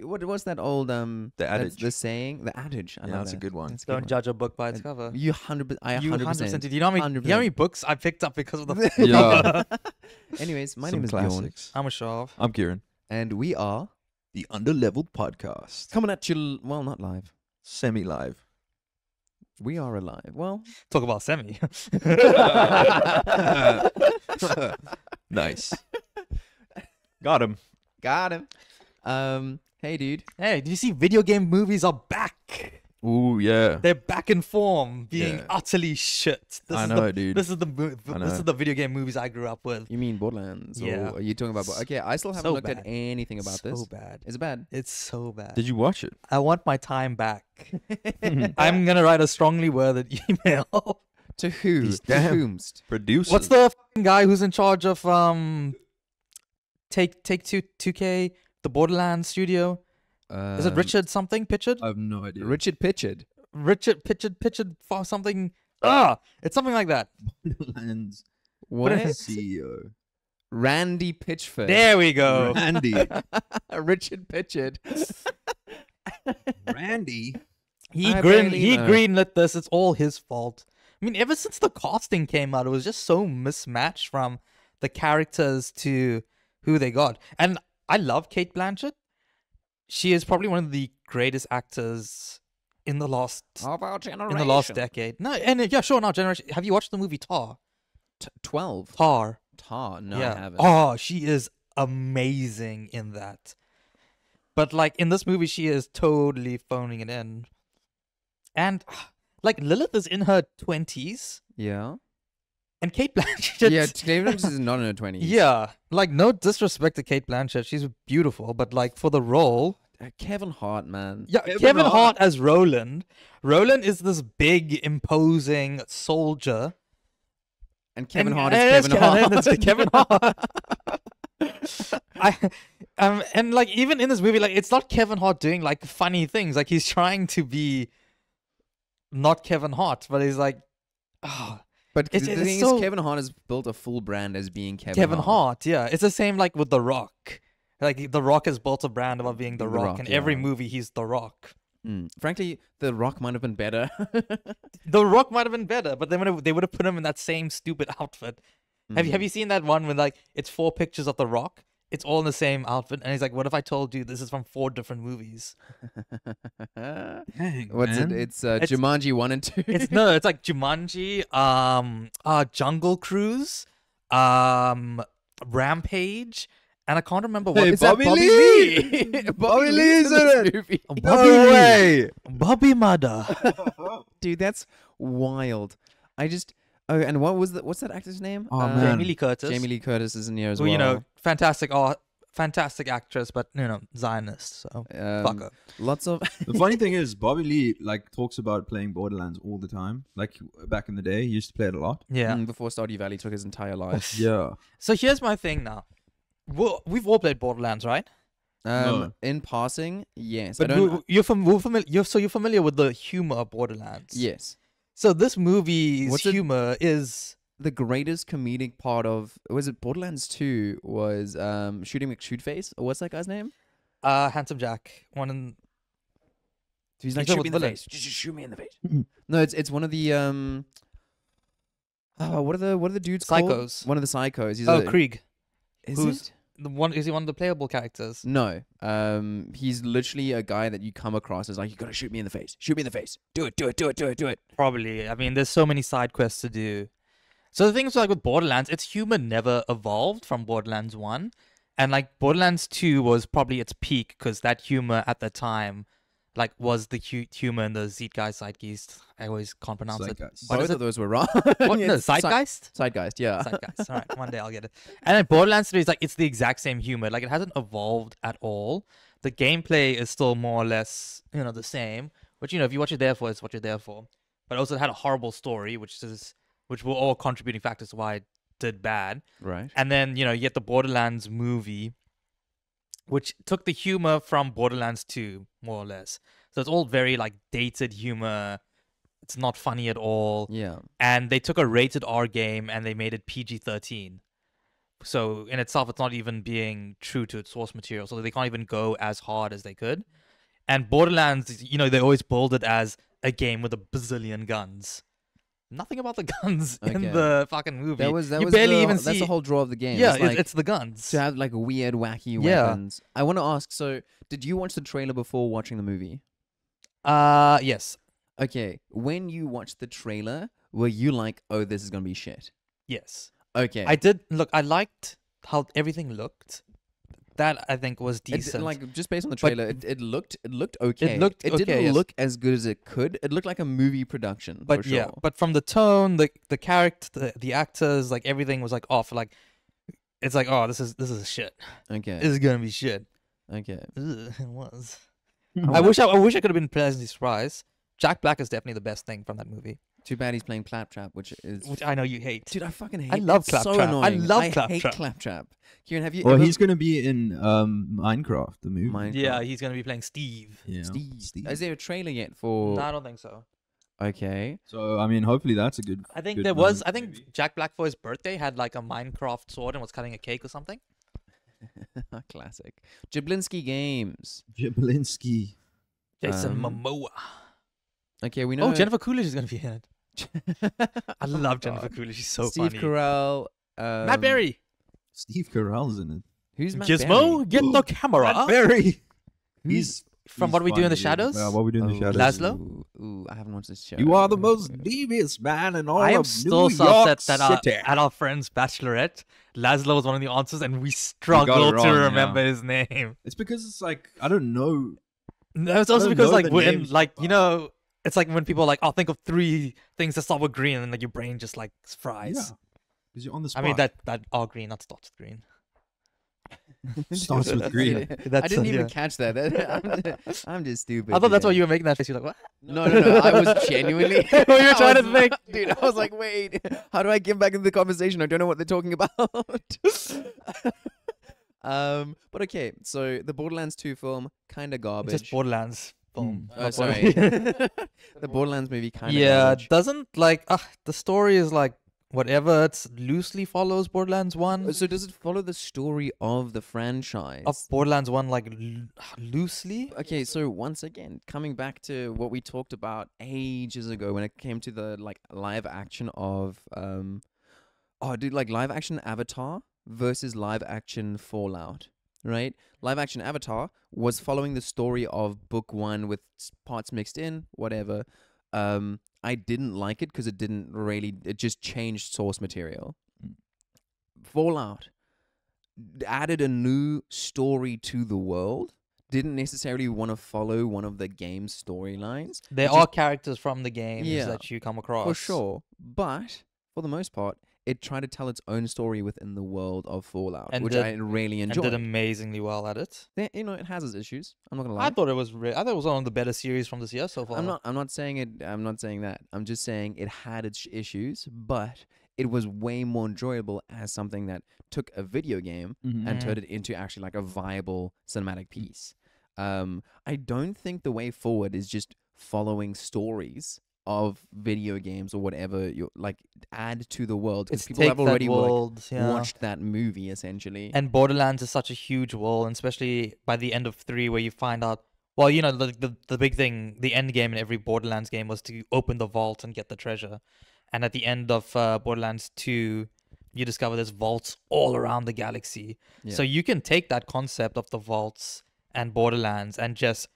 What's that old The that's adage. the saying? The adage. I love That's a that. good one. That's a good Don't one. judge a book by its cover. You 100%. I 100%. Do you know how many books I picked up because of the Yeah. Anyways, my Some name is Bjorn, classics. I'm a Shav. I'm Kieran. and we are The Underleveled Podcast. coming at you. Well, not live. Semi-live. We are alive. Well, Talk about semi. Nice. Got him. got him. Hey, dude. Hey, did you see video game movies are back? Ooh, yeah. They're back in form, being Yeah. utterly shit. I know, dude. This is the I this know. is the video game movies I grew up with. You mean Borderlands? Yeah. Or are you talking about? Okay, I still haven't So looked at bad. anything about So this. bad. Is it bad? It's so bad. Did you watch it? I want my time back. I'm gonna write a strongly worded email. To who? These To damn- whomst? Producer. What's the fucking guy who's in charge of Take Two 2K, the Borderlands studio? Is it Richard something? Pitchard? I have no idea. Richard Pitchard. Richard Pitchard for something. It's something like that. Borderlands What? CEO. Randy Pitchford. There we go. Randy. Richard Pitchard. Randy. He I barely know. greenlit this. It's all his fault. I mean, ever since the casting came out, it was just so mismatched from the characters to who they got. And I love Kate Blanchett. She is probably one of the greatest actors in the last Of our generation. in the last decade. No, and yeah, sure, now generation. Have you watched the movie Tar? 12. Tar. Tar. No, yeah. I haven't. Oh, she is amazing in that. But like in this movie, she is totally phoning it in. And like Lilith is in her 20s, Yeah. and Kate Blanchett. Yeah, Kate Blanchett is not in her 20s. Yeah, like no disrespect to Kate Blanchett, she's beautiful, but like for the role, Kevin Hart, man. yeah, Kevin Hart as Roland. Roland is this big, imposing soldier. And Kevin And- Hart and is Kevin Hart. it's Kevin Hart. And like even in this movie, like it's not Kevin Hart doing like funny things. Like he's trying to be not Kevin Hart, but he's like, But It's- the it's thing so- is, Kevin Hart has built a full brand as being Kevin, Kevin Hart. Yeah, it's the same like with The Rock. Like The Rock has built a brand about being The The Rock, Rock, and every yeah. movie he's The Rock. Frankly, The Rock might have been better. The Rock might have been better, but they would have put him in that same stupid outfit. Have you seen that one when like it's 4 pictures of The Rock? It's all in the same outfit, and he's like, "What if I told you this is from 4 different movies?" Dang, What's man. it? It's Jumanji 1 and 2. It's it's like Jumanji, Jungle Cruise, Rampage, and I can't remember what. Hey, Is that Bobby Bobby Lee! Lee? Bobby Lee's in this it! movie. Bobby No Lee. way! Bobby Mother. Dude, that's wild. And what's that actor's name? Oh, man. Jamie Lee Curtis. Jamie Lee Curtis is in here as who, well. you know, fantastic actress, but you know, Zionist. So fuck her. Lots of The funny thing is, Bobby Lee like talks about playing Borderlands all the time. Like back in the day, he used to play it a lot. Yeah. before Stardew Valley took his entire life. Yeah. So here's my thing now. We've all played Borderlands, right? No. In passing, yes. But you're familiar with the humor of Borderlands. Yes. So this movie's What's it- humor is The greatest comedic part of Borderlands 2 was Shooting McShootface, or what's that guy's name? Handsome Jack. One in He's like, He's shoot with me in the villain. face. Just shoot me in the face. No, it's one of the what are the dudes called? Psychos. One of the psychos. He's Krieg. Is who's- it? Is he one of the playable characters? No. He's literally a guy that you come across as like, you gotta shoot me in the face. Shoot me in the face. Do it. Probably. I mean, there's so many side quests to do. So the thing is, like with Borderlands, its humor never evolved from Borderlands 1. And like Borderlands 2 was probably its peak because that humor at the time like was the humor in the Zeitgeist. I always can't pronounce Zeitgeist. it. What Both is of it? those were wrong. What? Yeah, No, Zeitgeist? Zeitgeist, yeah. Zeitgeist. All right, one day I'll get it. And then Borderlands 3 is like, it's the exact same humor. Like, it hasn't evolved at all. The gameplay is still more or less, you know, the same. But, you know, if you watch it there for, it's what you're there for. But also it had a horrible story, which were all contributing factors to why it did bad. Right. And then, you know, you get the Borderlands movie, which took the humor from Borderlands 2, more or less. So it's all very, like, dated humor. It's not funny at all. Yeah. And they took a rated R game and they made it PG-13. So in itself, it's not even being true to its source material. So they can't even go as hard as they could. And Borderlands, they always build it as a game with a bazillion guns. Nothing about the guns in Okay. the fucking movie. That was you barely even that's see. the whole draw of the game. Yeah, It's like it's the guns. to have like weird, wacky Yeah. weapons. I want to ask. So, did you watch the trailer before watching the movie? Yes, Okay. When you watched the trailer, were you like, "Oh, this is gonna be shit"? yes. Okay. I did look. I liked how everything looked. That I think was decent. Like just based on the But- trailer, it looked okay. looked It okay, didn't yes. look as good as it could. It looked like a movie production. but for sure. yeah, but from the tone, the character, the actors, like everything was like off. Like it's like, oh, this is shit. Okay. This is gonna be shit. Okay. Ugh, it was. Hmm. I wish I could have been pleasantly surprised. Jack Black is definitely the best thing from that movie, Too bad he's playing Claptrap, which is. which I know you hate. Dude, I fucking hate. I love it's so Claptrap. I annoying. love hate Claptrap. Claptrap. Kieran, have you? Well, ever he's gonna be in Minecraft, the movie. Minecraft? Yeah, he's gonna be playing Steve. Yeah. Steve. Is there a trailer yet for? No, I don't think so. Okay. So I mean, hopefully that's a good. I think good there was. moment, I think maybe. Jack Black for his birthday had like a Minecraft sword and was cutting a cake or something. Classic. Jablinski Games. Jablinski. Jason Um, Momoa. Okay, we know. Oh, Jennifer Coolidge is gonna be in it. I love Jennifer God. Coolidge. She's so Steve funny. Carell. Matt Berry. Steve Carell's in it. Who's Matt Gizmo, Berry? get the camera. Berry. Who's- From he's What We Do in the funny, Shadows? Yeah, what we do in the Oh, shadows. Laszlo? Ooh, I haven't watched this show. You are the most devious man in all I am of still New so York upset that City. at our friend's bachelorette, Laszlo was one of the answers, and we struggled to wrong, yeah. remember his name. It's because it's like I don't know. No, it's also don't because know like the we're in names, like but- it's like when people are like, "I'll think of 3 things that start with green," and like your brain just like fries. Yeah, because you're on the I spot. mean that are green, not starts with green. Starts with green. I didn't even catch that. I'm just stupid. I thought that's why today. you were making that face. You're like, what? No. I was genuinely. You were I trying to was- think. dude. I was like, wait, how do I get back into the conversation? I don't know what they're talking about. But okay. So the Borderlands 2 film, kind of garbage. Just Borderlands film. Oh, not sorry. Borderlands. The Borderlands movie, kind of Yeah, garbage. doesn't like the story is like whatever. It's loosely follows Borderlands 1. So does it follow the story of the franchise? Of Borderlands 1 like loosely. Okay, so once again, coming back to what we talked about ages ago when it came to the like live action of live action Avatar versus live action Fallout, right? Live action Avatar was following the story of book 1 with parts mixed in, whatever. I didn't like it because it just changed source material. Fallout added a new story to the world, didn't necessarily want to follow one of the game's storylines. There It are just- characters from the games Yeah, that you come across. for sure. But for the most part, it tried to tell its own story within the world of Fallout, And which did- I really And enjoyed. did amazingly well at it. It has its issues. I'm not gonna lie. I thought it was one of the better series from this year so far. I'm not saying it. I'm not saying that. I'm just saying it had its issues, but it was way more enjoyable as something that took a video game Mhm. and turned it into actually like a viable cinematic piece. I don't think the way forward is just following stories of video games or whatever you like add to the world because It's people take have that already world, yeah. watched that movie essentially. And Borderlands is such a huge world, and especially by the end of 3 where you find out, well, the big thing, the end game in every Borderlands game was to open the vault and get the treasure. And at the end of Borderlands 2, you discover there's vaults all around the galaxy. Yeah. So you can take that concept of the vaults and Borderlands and just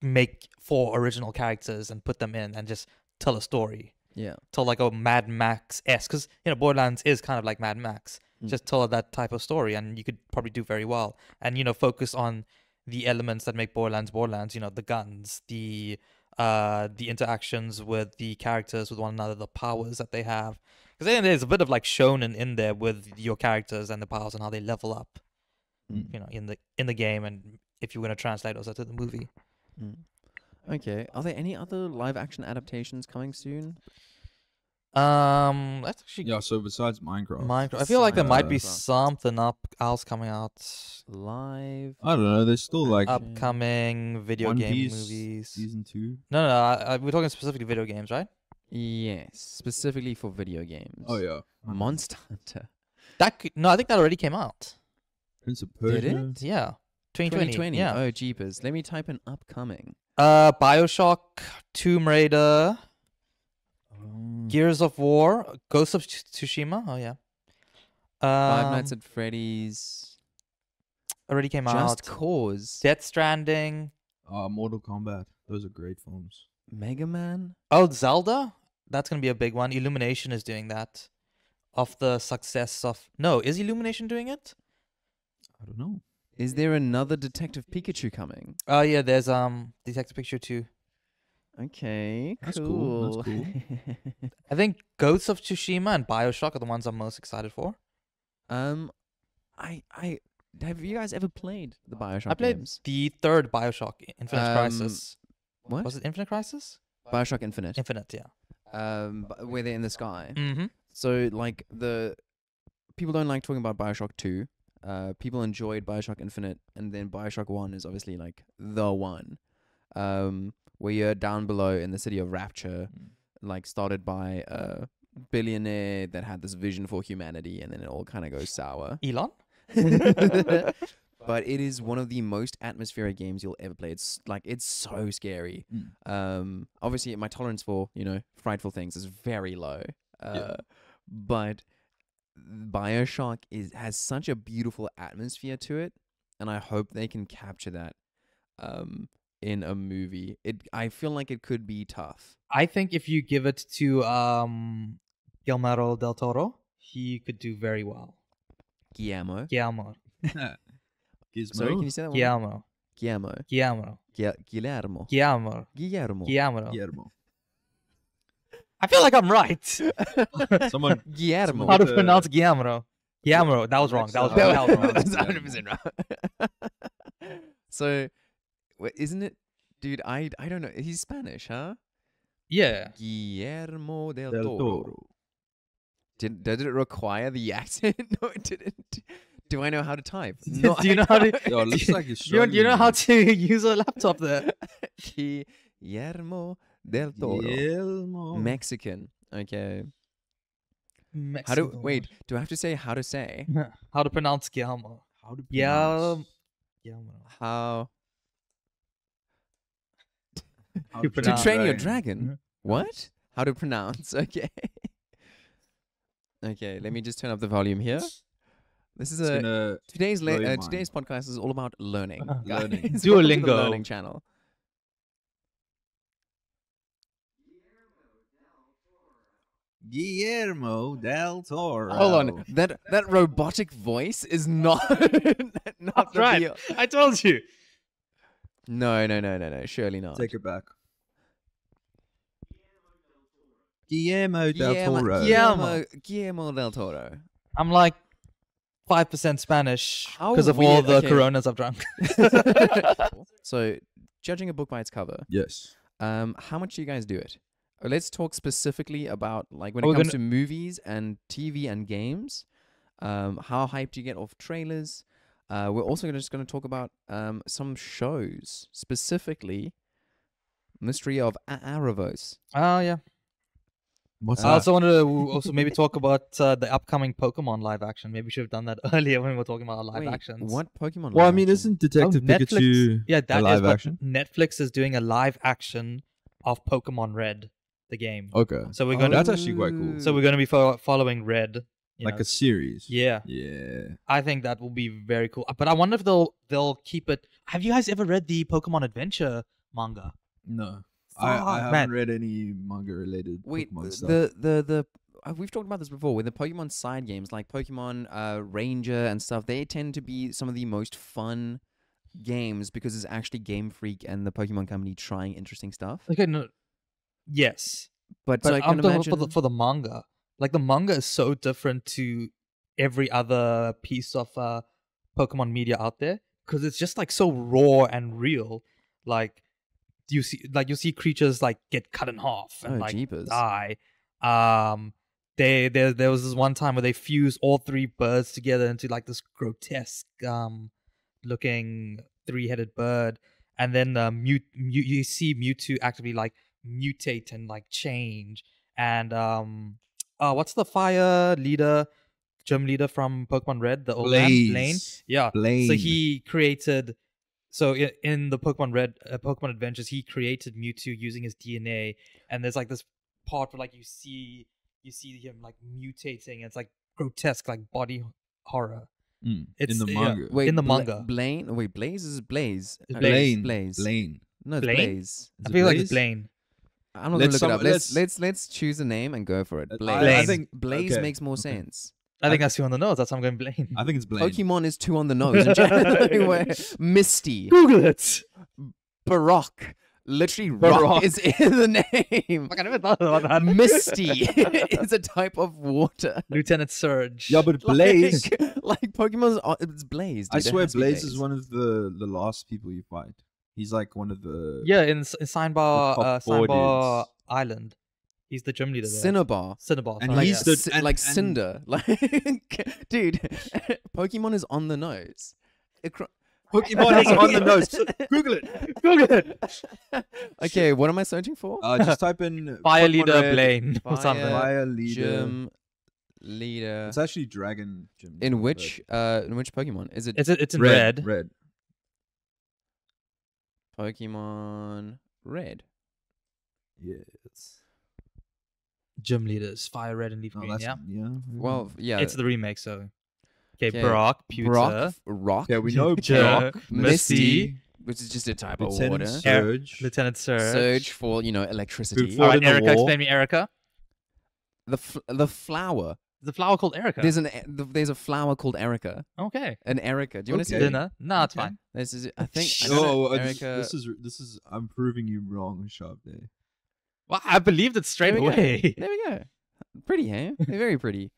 make 4 original characters and put them in and just tell a story. Yeah. Tell like a Mad Max-esque, because Borderlands is kind of like Mad Max. Mm. Just tell that type of story, and you could probably do very well. And focus on the elements that make Borderlands. The guns, the interactions with the characters with one another, the powers that they have. Because then there's a bit of like shonen in there with your characters and the powers and how they level up. Mm. In the game, and if you're gonna translate those to the movie. Mm. Okay. Are there any other live action adaptations coming soon? That's actually Yeah. So besides Minecraft, Minecraft. I feel like there might be Minecraft. something else coming out. Live. I don't know. There's still like Upcoming video One game Piece movies. season 2. No, we're talking specifically video games, right? Yes, specifically for video games. Oh yeah. Monster Hunter. No, I think that already came out. Prince of Did Persia. it? Yeah, 2020. Yeah. Oh, jeepers. Let me type in upcoming. BioShock, Tomb Raider, Gears of War, Ghost of Tsushima. Oh yeah. Five Nights at Freddy's. Already came Just out. Cause. Death Stranding. Mortal Kombat. Those are great films. Mega Man. Oh, Zelda. That's gonna be a big one. Illumination is doing that. Of the success of is Illumination doing it? I don't know. Is there another Detective Pikachu coming? Oh yeah, there's Detective Pikachu 2. Okay, That's cool, cool. that's I think Ghosts of Tsushima and BioShock are the ones I'm most excited for. I have you guys ever played the BioShock I played games? the third BioShock, Infinite Crisis. What? Was it Infinite Crisis? BioShock Infinite. Infinite, yeah. Where they're in the sky. Mm-hmm. So like the people don't like talking about BioShock 2. People enjoyed BioShock Infinite, and then BioShock 1 is obviously like the one. Where you're down below in the city of Rapture, like started by a billionaire that had this vision for humanity, and then it all kind of goes sour. Elon? But it is one of the most atmospheric games you'll ever play. It's so scary. Obviously my tolerance for, frightful things is very low. But BioShock has such a beautiful atmosphere to it, and I hope they can capture that in a movie. I feel like it could be tough. I think if you give it to Guillermo del Toro, he could do very well. Guillermo. Guillermo. Gizmo. Sorry, can you say that one? Guillermo. Guillermo. Guillermo. Guillermo. Guillermo. Guillermo. Guillermo. Guillermo. I feel like I'm right. Someone. Guillermo. How to the- pronounce Guillermo? Guillermo. That was wrong. That was wrong. That was wrong. That's 100% wrong. So, isn't it, dude? I don't know. He's Spanish, huh? Yeah. Guillermo del Del Toro. Toro. Did it require the accent? No, it didn't. Do I know how to type? Do you know how to? Yo, it looks like he's Do you know struggling. how to use a laptop there? Guillermo del Toro. Guillermo. Mexican. Okay. How do I have to say how to say? How to pronounce Guillermo? How to Guillermo. How How To to pronounce. train your Dragon. dragon? What? How to pronounce? Okay. Okay, let me just turn up the volume here. This is It's gonna today's blow your mind. today's podcast is all about learning. Learning. Guys. Welcome to the Duolingo. learning channel. Guillermo del Toro. Hold on, that robotic voice is not not the Right. deal. I told you. No, surely not. Take it back. Guillermo del Toro. Guillermo del Toro. I'm like 5% Spanish How because of all weird- the okay. Coronas I've drunk. So, judging a book by its cover, Yes. how much do you guys do it? Let's talk specifically about like when Are it we comes gonna- to movies and TV and games. How hyped you get off trailers. We're also just going to talk about some shows, specifically Mystery of Aravos. Oh yeah. What's I also wanted to also maybe talk about the upcoming Pokemon live action. Maybe we should have done that earlier when we were talking about our live Wait, actions. What Pokemon? Well, I live mean, action? isn't Detective Netflix. Pikachu Yeah, a that is live what action? Netflix is doing a live action of Pokemon Red, the game. Okay. So we're Oh, going That's to actually quite cool. so we're going to be following Red. Like a series. Yeah, Yeah. I think that will be very cool. But I wonder if they'll keep it. Have you guys ever read the Pokemon Adventure manga? No. Fuck, I haven't man. read any manga related Wait, Pokemon stuff. the we've talked about this before with the Pokemon side games like Pokemon Ranger and stuff. They tend to be some of the most fun games because it's actually Game Freak and the Pokemon Company trying interesting stuff. Okay, no. Yes, But but so I I'm can talking imagine for the manga. Like the manga is so different to every other piece of Pokemon media out there because it's just like so raw and real. Like you see creatures like get cut in half and Oh, like jeepers. die. There was this one time where they fused all three birds together into like this grotesque looking three-headed bird, and then you see Mewtwo actively like mutate and like change, and what's the fire leader gym leader from Pokemon Red, the old man, Blaine. Yeah. Blaine. So he created. So in the Pokemon Red, Pokemon Adventures, he created Mewtwo using his DNA, and there's like this part where like you see him like mutating. And it's like grotesque, like body horror. It's in the yeah. manga. Wait, in the manga. Blaine? Wait, Blaze is Blaze. It's Blaine. Blaze. Blaine. No, it's Blaine? Blaze. I it feel like Blaze? it's Blaine. I'm not Let's gonna look it up. some- Let's choose a name and go for it. I- Blaze. I think Blaze okay, makes more okay. sense. I think that's 2 on the nose. That's why I'm going Blaine. I think it's Blaine. Pokemon is 2 on the nose. in general. Where Misty, Google it. Baroque, literally rock Baroque. is in the name. Fuck, I never thought about that. Misty is a type of water. Lieutenant Surge. Yeah, but Blaze. like Pokemon's, it's Blaze. I dude. It swear, has to be Blaze is one of the last people you fight. He's like one of the Yeah, in Signbar, top four Signbar dudes. Island. He's the gym leader there. Cinnabar. Cinnabar. And sorry, Like, he's yeah. the- and- like and- Cinder. Like, dude, Pokemon is on the nose. Pokemon is on the nose. Google it. Google it. Okay, what am I searching for? Just type in Fire Pokemon leader Red, Blaine or something. Fire leader. Gym leader. It's actually Dragon Gym. In leader, which Pokemon? Is it It's in but red. Red. Pokemon Red? Yes. Gym leaders. Fire red and leaf No, green. that's, Yeah. yeah. Well, yeah. It's the remake, so. Okay, Okay, Brock, Pewter, Brock, Rock, Yeah, we know Jer- Brock, Misty, which is just a type of Lieutenant water. Surge. Lieutenant Surge. Surge for electricity. Who All right, fought in the Erica, war. explain me Erica. The flower. The flower called Erica. There's a flower called Erica. Okay. An Erica. Do you want to Okay. see? Dinner? No, it's Okay. fine. This is. I think. I don't know, Oh, Erica. this is. I'm proving you wrong, Sharp Day. Well, I believed it straight There we go. away. There we go. Pretty, hey? Very pretty.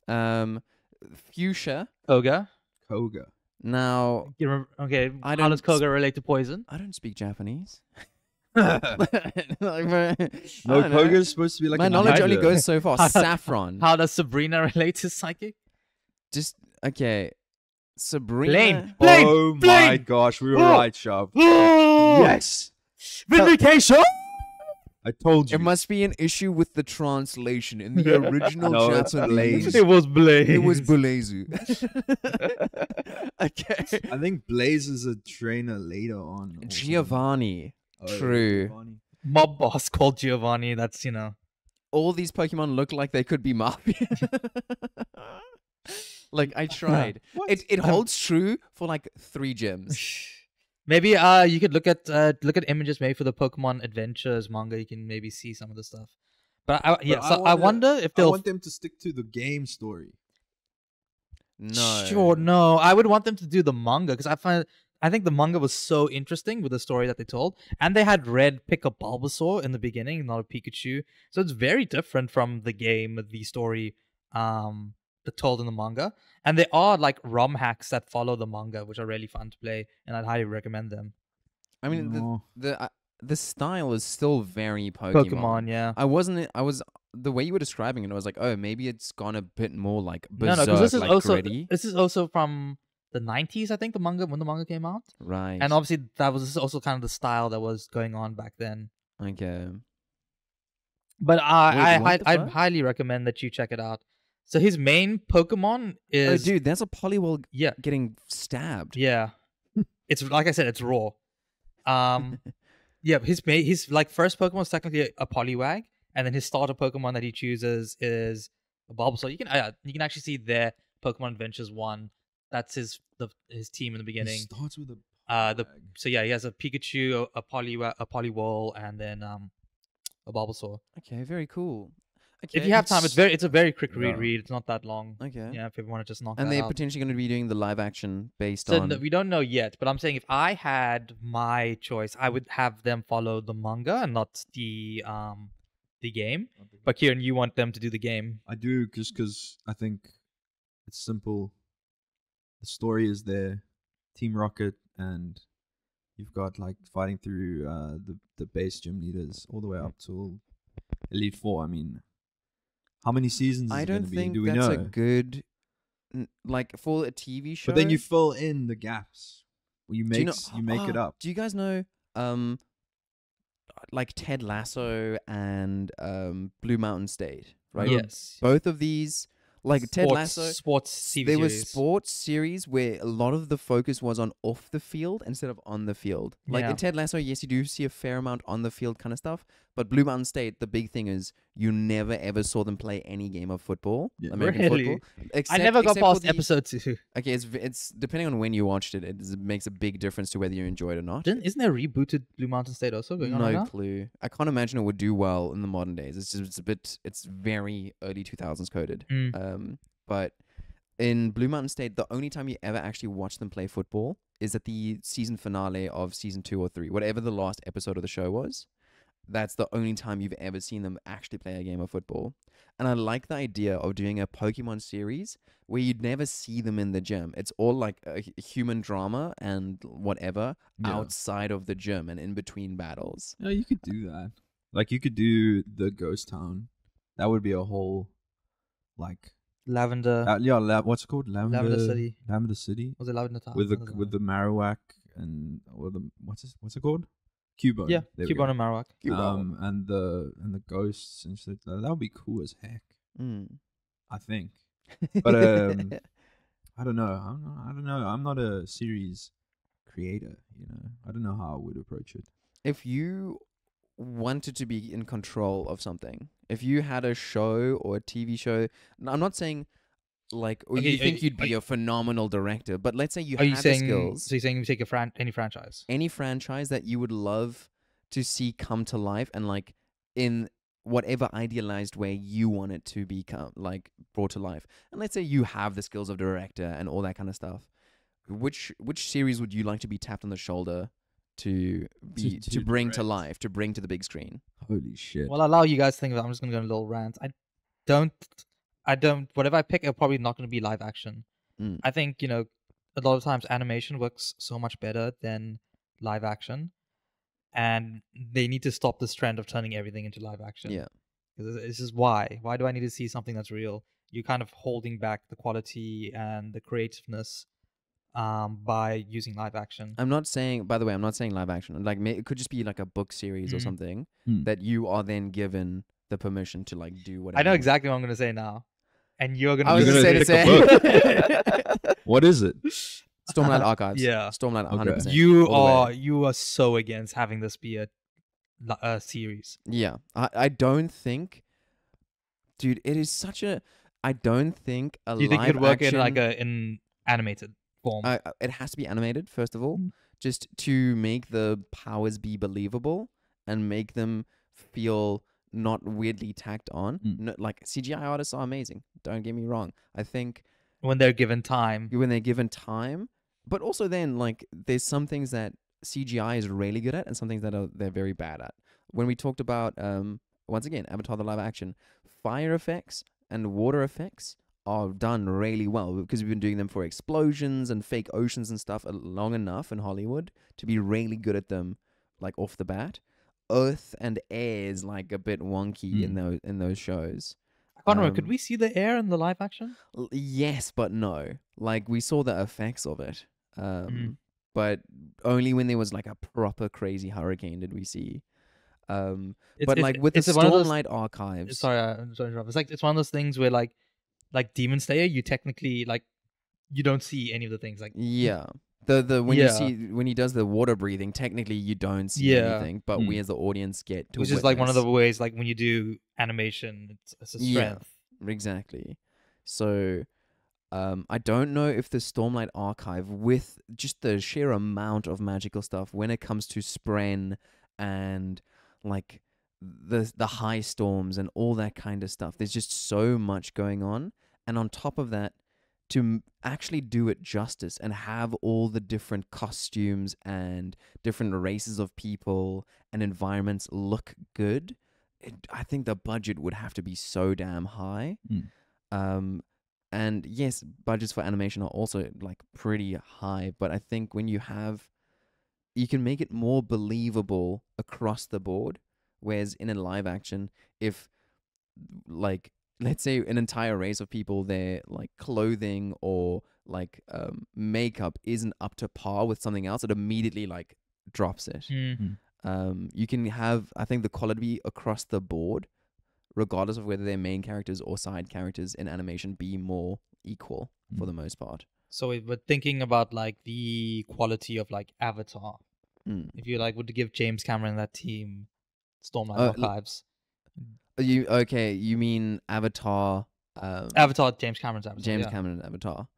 Fuchsia. Koga. Koga. Now, You remember, okay, I how don't does Koga relate to poison? I don't speak Japanese. No, No, Koga's supposed to be like My an knowledge only hydra. goes so far. Saffron. How does Sabrina relate to psychic? Just okay. Sabrina. Blaine. Oh my Blaine! gosh, we were Oh! right, Sharp. Yes. Vindication. I told you. It must be an issue with the translation in the original No, it's Japanese. Blaze. It was Blaze. It was Belezu. Okay. I think Blaze is a trainer later on. or Giovanni. something. True. Giovanni. mob boss called Giovanni. That's All these Pokemon look like they could be mafia. Like I tried. What? It holds true for like 3 gyms. Maybe you could look at images maybe for the Pokemon Adventures manga. You can maybe see some of the stuff. But I wonder if I they'll. want them to stick to the game story. No. Sure, no. I would want them to do the manga because I think the manga was so interesting with the story that they told, and they had Red pick up Bulbasaur in the beginning, not a Pikachu. So it's very different from the game, the story, that told in the manga. And there are like ROM hacks that follow the manga, which are really fun to play, and I'd highly recommend them. I mean No. the style is still very Pokemon. Pokemon, yeah. I was the way you were describing it, I was like, oh, maybe it's gone a bit more like No, berserk, because this is like also gritty. this is also from the 90s, I think, when the manga came out. Right. And obviously that was also kind of the style that was going on back then. Okay. But what I'd the fuck? highly recommend that you check it out. So his main Pokemon Oh, is dude, that's a Poliwhirl yeah, getting stabbed. yeah. It's like I said, it's raw. Yeah, his like first Pokemon is technically a Poliwag, and then his starter Pokemon that he chooses is a Bulbasaur. You can actually see their Pokemon Adventures 1. That's his team in the It beginning. starts with a So yeah, he has a Pikachu, a Poliwhirl, and then a Bulbasaur. Okay, very cool. Okay. If you have time, it's a very quick read. It's not that long. Okay. Yeah, if you want to just knock And that they're out. potentially going to be doing the live action based So on. we don't know yet, but I'm saying if I had my choice, I would have them follow the manga and not the game. But Kieran, you want them to do the game. I do just because I think it's simple. The story is there, Team Rocket, and you've got like fighting through the base gym leaders all the way up to Elite Four. I mean, how many seasons? I is it don't gonna think be? Do we that's know? a good, like for a TV show. But then you fill in the gaps. You Do make you make it up. Do you guys know, like Ted Lasso and Blue Mountain State, right? Yes. Both of these, Like Ted Lasso, sports TV there was series. sports series where a lot of the focus was on off the field instead of on the field. Like Yeah. in Ted Lasso, yes, you do see a fair amount on the field kind of stuff. But Blue Mountain State, the big thing is you never ever saw them play any game of football, Yeah. American Really? football. I never got except for past the- episode 2. Okay, it's depending on when you watched it. It makes a big difference to whether you enjoy it or not. Isn't there a rebooted Blue Mountain State also going on right No now? clue. I can't imagine it would do well in the modern days. It's very early 2000s coded. But in Blue Mountain State, the only time you ever actually watch them play football is at the season finale of season 2 or 3, whatever the last episode of the show was. That's the only time you've ever seen them actually play a game of football. And I like the idea of doing a Pokemon series where you'd never see them in the gym. It's all like a human drama and whatever Yeah. outside of the gym and in between battles. Yeah, you could do that. Like you could do the Ghost Town. That would be a whole, like, Lavender. what's it called? Lavender City. Lavender City. Was it Lavender Town? With the Marowak and what's it called? Cubone. Yeah, There we Cubone go. and Marowak. And the ghosts and shit. That would be cool as heck. I think. But I don't know. I don't know. I'm not a series creator. I don't know how I would approach it. If you wanted to be in control of something, if you had a show or a TV show, I'm not saying like, or Okay, you think you'd are be a phenomenal director, but let's say you Are had you the saying? skills, So you're saying you take any franchise? any franchise that you would love to see come to life and like in whatever idealized way you want it to become, like brought to life. And let's say you have the skills of director and all that kind of stuff. Which series would you like to be tapped on the shoulder to bring to direct. life, to bring to the big screen? Holy shit. Well, I'll allow you guys to think of it. I'm just gonna go on a little rant. I don't. Whatever I pick, it's probably not gonna be live action. Mm. I think a lot of times animation works so much better than live action, and they need to stop this trend of turning everything into live action. Yeah. Because this is why. Why do I need to see something that's real? You're kind of holding back the quality and the creativeness by using live action. I'm not saying, by the way, I'm not saying live action. Like, it could just be like a book series or Mhm. something Hmm. that you are then given the permission to like do whatever. I know exactly what I'm gonna say now, and you're gonna. I was You're going to gonna say pick a What is it? Stormlight Archives. Yeah. Stormlight Okay. 100%. You all the way. are so against having this be a series. Yeah. I don't think, dude, it is such a, I don't think a Do you think live it could work action, in like in animated form? it has to be animated, first of all, Mm. just to make the powers be believable and make them feel not weirdly tacked on. Mm. No, like, CGI artists are amazing. Don't get me wrong. I think When they're given time. when they're given time, but also then, like, there's some things that CGI is really good at and some things that they're very bad at. When we talked about, once again, Avatar the live action, fire effects and water effects are done really well because we've been doing them for explosions and fake oceans and stuff long enough in Hollywood to be really good at them, like, off the bat. Earth and air is like a bit wonky in those shows. I can't remember. Could Um, we see the air in the live action? Yes, but no. Like, we saw the effects of it. Mhm. But only when there was like a proper crazy hurricane did we see. It's- But like with the it's one of those- Stormlight Archives, Sorry, I'm sorry to interrupt. It's one of those things where like Demon Slayer, you technically you don't see any of the things like. yeah. The when you Yeah. see when he does the water breathing, technically you don't see Yeah. anything, but we as the audience get to Which is like one of the witness. ways like when you do animation, it's a Yeah. strength. Exactly. So I don't know if the Stormlight Archive, with just the sheer amount of magical stuff when it comes to Spren and like the high storms and all that kind of stuff, there's just so much going on. And on top of that, to actually do it justice and have all the different costumes and different races of people and environments look good, I think the budget would have to be so damn high. And yes, budgets for animation are also like pretty high, but I think when you can make it more believable across the board. Whereas in a live action, if like, let's say an entire race of people, their like clothing or like makeup isn't up to par with something else, it immediately like drops it. Mm. You can have, I think, the quality across the board regardless of whether they're main characters or side characters in animation, be more equal for Mm. the most part. So we're thinking about like the quality of like Avatar. Mm. If you like would give James Cameron that team Stormlight Uh, l- Archives. You mean Avatar? Avatar, James Cameron's Avatar. James yeah. Cameron Avatar.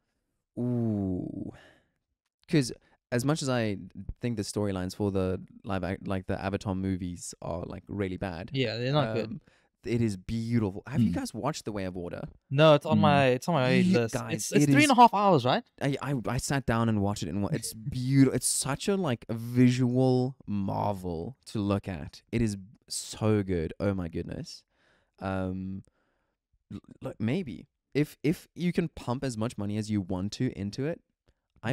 Ooh, because as much as I think the storylines for the like the Avatar movies are like really bad, Yeah, they're not good. it is beautiful. Have you Mm. guys watched The Way of Water? No, it's on Mm. my You list. guys, It's it 3.5 hours, right? I sat down and watched it, and it's beautiful. It's such a like a visual marvel to look at. It is so good. Oh my goodness. Like maybe if you can pump as much money as you want to into it,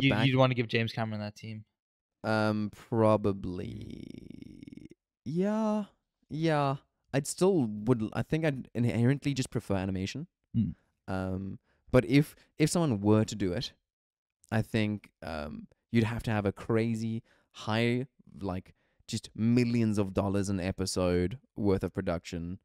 You'd want to give James Cameron that team. Probably. Yeah. Yeah. I'd still would. I think I'd inherently just prefer animation. Mm. But if someone were to do it, I think you'd have to have a crazy high, like just millions of dollars an episode worth of production,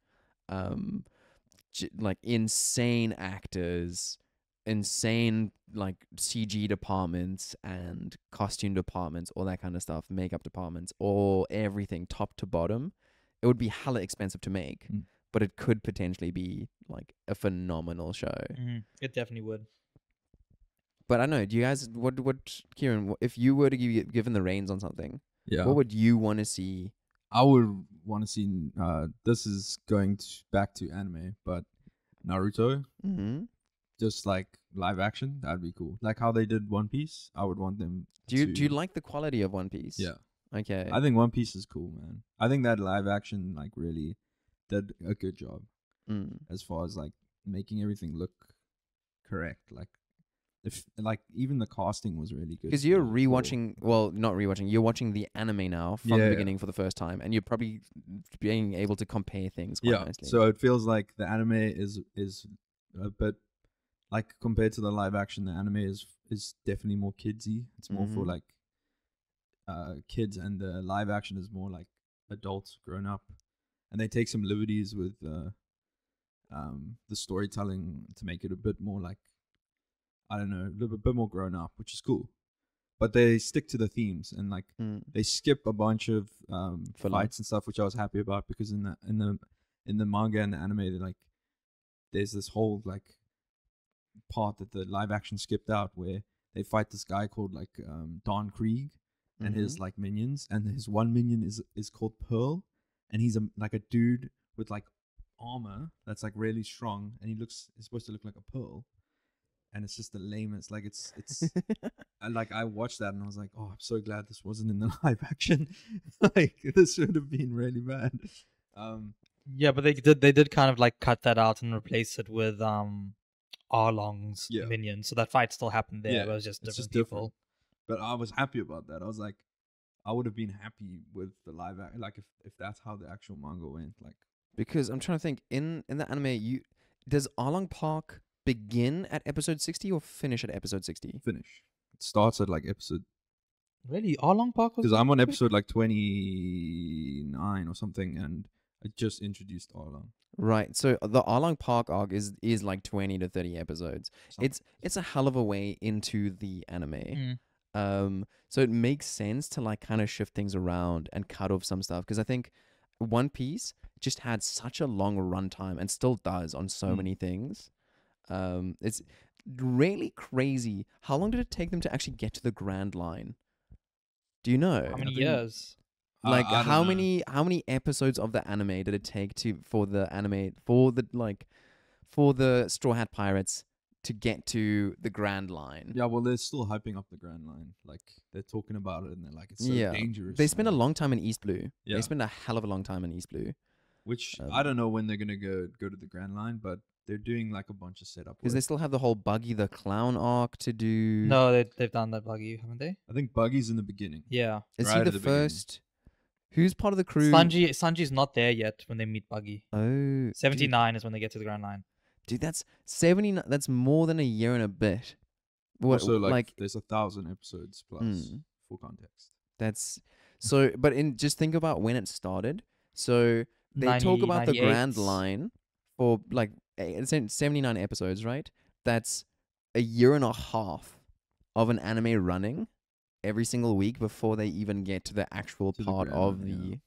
like insane actors, insane like CG departments and costume departments, all that kind of stuff, makeup departments, or everything top to bottom. It would be hella expensive to make, Mm. but it could potentially be like a phenomenal show. It definitely would. But I don't know. Do you guys what Kieran? If you were to give given the reins on something, Yeah. what would you want to see? I would want to see. This is going back to anime, but Naruto, Mm-hmm. just like live action, that'd be cool. Like how they did One Piece, I would want them. Do you like the quality of One Piece? Yeah, Okay. I think One Piece is cool, man. I think that live action like really did a good job Mm. as far as like making everything look correct. Like, if like even the casting was really good. Because you're for- rewatching, well, not rewatching. You're watching the anime now from the Yeah. beginning for the first time, and you're probably being able to compare things quite Yeah, nicely. so it feels like the anime is a bit like compared to the live action. The anime is definitely more kidsy. It's more for Mhm. like kids, and the live action is more like adults, grown up, and they take some liberties with the storytelling to make it a bit more like, I don't know, a little bit more grown up, which is cool. But they stick to the themes, and like Mm. they skip a bunch of Filler. fights and stuff, which I was happy about, because in the manga and the anime, they're like there's this whole like part that the live action skipped out, where they fight this guy called like Don Krieg and his Mhm. like minions, and his one minion is called Pearl, and he's like a dude with like armor that's like really strong, and is supposed to look like a pearl, and it's just the lamest. Like it's I watched that and I was like, oh, I'm so glad this wasn't in the live action. Like this should have been really bad. Yeah, but they did kind of like cut that out and replace it with Arlong's Yeah. minion. So that fight still happened there, Yeah, but it was just it's different just people. But I was happy about that. I was like, I would have been happy with the live act, like if that's how the actual manga went. Like, Because I'm trying to think, in the anime, does Arlong Park begin at episode 60 or finish at episode 60? finish. It starts at like episode, Really, Arlong Park was because I'm on quick? episode like 29 or something, and I just introduced Arlong. Right. So the Arlong Park arc is like 20 to 30 episodes. It's a hell of a way into the anime. So it makes sense to like kind of shift things around and cut off some stuff, because I think One Piece just had such a long runtime and still does on so many things. It's really crazy. How long did it take them to actually get to the Grand Line? Do you know? How many think- years? Like I don't how know. many episodes of the anime did it take for the Straw Hat Pirates to get to the Grand Line? Yeah, well, they're still hyping up the Grand Line. Like they're talking about it, and they're like, it's so Yeah. dangerous. They spend a and- long time in East Blue. Yeah. They spend a hell of a long time in East Blue. Which Um, I don't know when they're gonna go to the Grand Line, but they're doing like a bunch of setup. Because they work. still have the whole Buggy the Clown arc to do. No, they've done that buggy, haven't they? I think Buggy's in the beginning. Yeah. Is right he at the the beginning. first? Who's part of the crew? Sanji's not there yet when they meet Buggy. Oh, 79 is when they get to the Grand Line. Dude, that's 79. That's more than a year and a bit. What, Also, like there's 1,000 episodes plus for context. that's so. But just think about when it started. So they talk about the 98. Grand Line for like it's in 79 episodes, right? That's a year and a half of an anime running every single week before they even get to the actual To the part grand of one,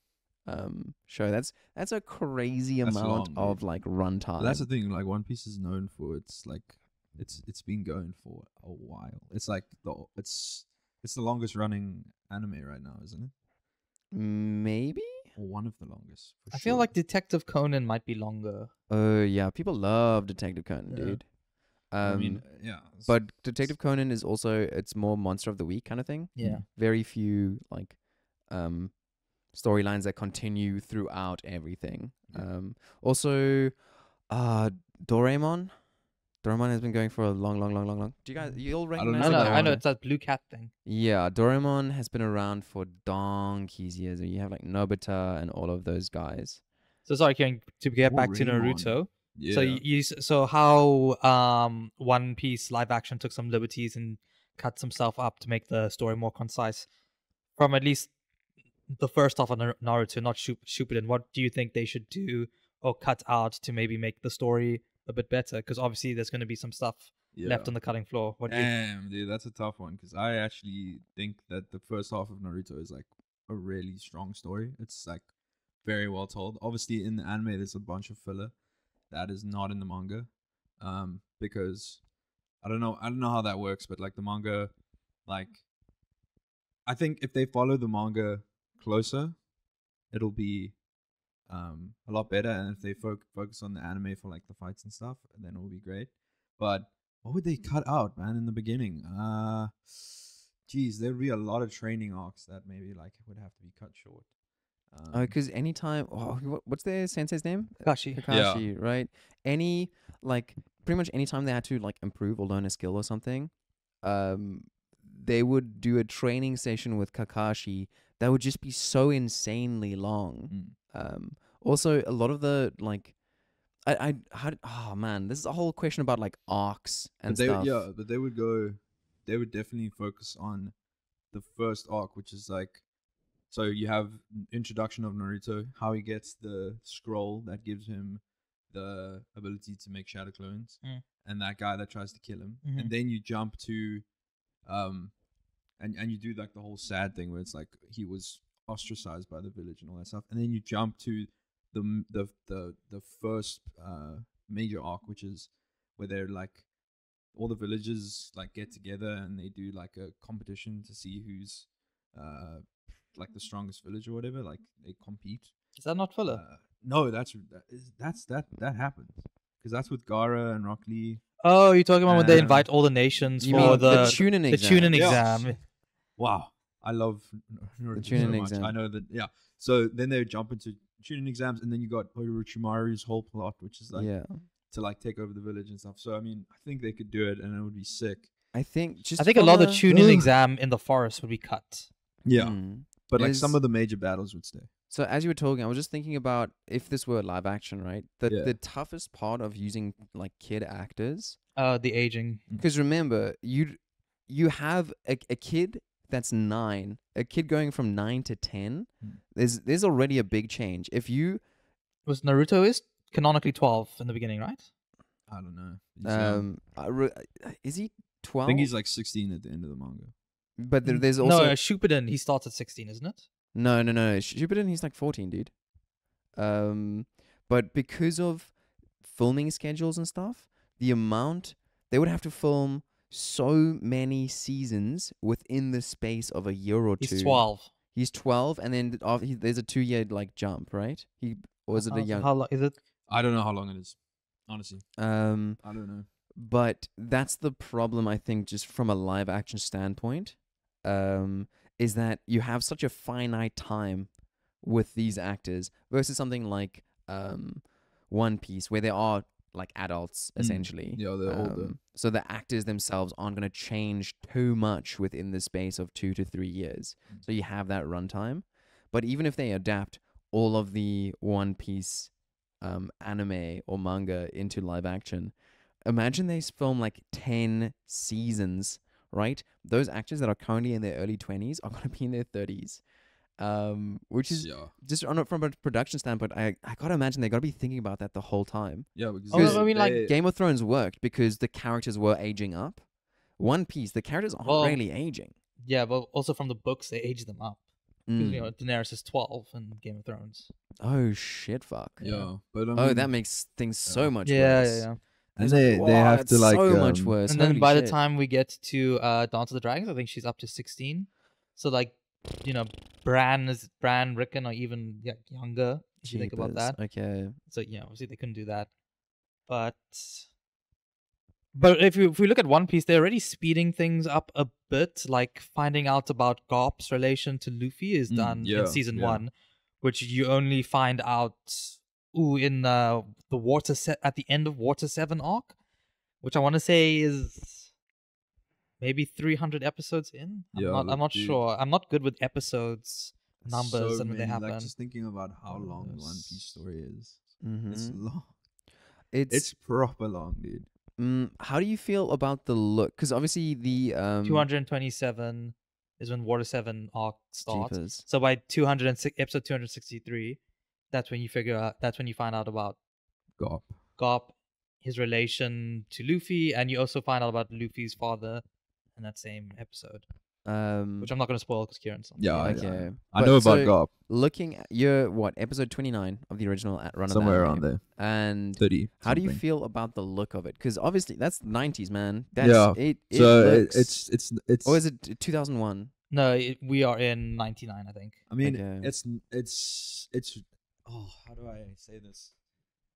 the show. That's a crazy That's amount long, of dude. like But runtime. that's the thing. Like One Piece is known for it's like it's been going for a while. It's like it's the longest running anime right now, isn't it? Maybe. Or one of the longest. For I sure. feel like Detective Conan might be longer. Oh yeah, people love Detective Conan, Yeah. dude. I mean, yeah. But Detective Conan is also it's more monster of the week kind of thing. Yeah. Very few like storylines that continue throughout everything. Yeah. Also, Doraemon. Doraemon has been going for a long. Do you guys you all I don't recognize I know know, that I know. one. It's that blue cat thing. Yeah, Doraemon has been around for donkey's years. You have like Nobita and all of those guys. So sorry, Kieran, to get back to Doraemon. Naruto. Yeah. So so how One Piece live action took some liberties and cut some stuff up to make the story more concise. From at least the first half of Naruto, not Shippuden, what do you think they should do or cut out to maybe make the story a bit better? Because obviously there's going to be some stuff left on the cutting floor. What do you? Damn, dude, that's a tough one because I actually think that the first half of Naruto is like a really strong story. It's like very well told. Obviously, in the anime, there's a bunch of filler that is not in the manga, because I don't know how that works, but like the manga, like I think if they follow the manga closer, it'll be a lot better. And if they focus on the anime for like the fights and stuff, then it will be great. But what would they cut out, man, in the beginning? Geez, there'd be a lot of training arcs that maybe like would have to be cut short. Because anytime, what's their sensei's name? Kakashi. Kakashi, right? Pretty much anytime they had to like improve or learn a skill or something, they would do a training session with Kakashi that would just be so insanely long. Also, a lot of the like, oh man, this is a whole question about like arcs and stuff. Yeah, but they would definitely focus on the first arc, which is like, so you have introduction of Naruto, how he gets the scroll that gives him the ability to make shadow clones, and that guy that tries to kill him, and then you jump to, and you do like the whole sad thing where it's like he was ostracized by the village and all that stuff, and then you jump to the first major arc, which is where they're like all the villagers like get together and they do like a competition to see who's like the strongest village or whatever. Like they compete. Is that not filler? No, that happens because that's with Gara and Rock Lee. Oh, you're talking about when they invite all the nations You for mean the tuning the exam? tuning Yeah. exam. Wow, I love Naruto so tuning much. exam. I know that. Yeah. So then they jump into tuning exams, and then you got Orochimaru's whole plot, which is like to like take over the village and stuff. So I mean, I think they could do it, and it would be sick. I think a lot of the tuning exam in the forest would be cut. Yeah, but like There's- some of the major battles would stay. So as you were talking, I was just thinking about if this were live action, right? Yeah. The toughest part of using like kid actors, The aging. because remember, you have a kid that's 9, a kid going from 9 to 10. There's already a big change. If you Was Naruto is canonically 12 in the beginning, right? I don't know. He's young. is he I 12? think he's like 16 at the end of the manga. But there's also No, Shippuden, he starts at 16, isn't it? No. Shippuden, he's like 14, dude. But because of filming schedules and stuff, the amount they would have to film so many seasons within the space of a year or two. He's 12. He's 12, and then there's a 2-year like jump, right? Or is it a young? How long is it? I don't know how long it is. Honestly, I don't know. But that's the problem, I think, just from a live action standpoint, is that you have such a finite time with these actors versus something like One Piece, where they are like adults essentially. Yeah, they're older. So the actors themselves aren't going to change too much within the space of 2 to 3 years. So you have that runtime. But even if they adapt all of the One Piece anime or manga into live action, imagine they film like 10 seasons, right? Those actors that are currently in their early 20s are going to be in their 30s. Which is yeah, just from a production standpoint. I gotta imagine they gotta be thinking about that the whole time. yeah. Because Oh, I mean, like, Game of Thrones worked because the characters were aging up. One Piece, the characters aren't Well, really aging. Yeah, but also from the books, they age them up. Because, Mm. Daenerys is 12 in Game of Thrones. Oh shit! Fuck. yeah, but I Oh, mean, that makes things so much Yeah, worse. yeah. and It's like, they "Wow, have to that's like so much worse. And then Holy by the shit." time we get to Dance of the Dragons, I think she's up to 16. So, like, Bran, Rickon are even younger, if you think about Jeepers. that. Okay. So, obviously they couldn't do that. But if we look at One Piece, they're already speeding things up a bit. Like finding out about Garp's relation to Luffy is done yeah, in season yeah. 1, which you only find out in the Water at the end of Water 7 arc, which I want to say is maybe 300 episodes in. I'm not dude, sure. I'm not good with episodes numbers so and when they many, happen. Like just thinking about how long the One Piece story is. It's Mm-hmm. long. It's It's proper long, dude. how do you feel about the look? Because obviously the 227 is when Water 7 arc starts. Jeepers. So by episode 263, that's when you find out about Garp. Garp, his relation to Luffy, and you also find out about Luffy's father in that same episode, which I'm not going to spoil because Kieran's on. Yeah, Okay. I know about so Garp. Looking at your episode 29 of the original run Somewhere of the around anime, there. and 30. how do you something. feel about the look of it? Because obviously that's 90s, man. That's, Yeah. It So looks, it's. or is it 2001? No, we are in 99, I think. I mean, Okay. it's. Oh, how do I say this?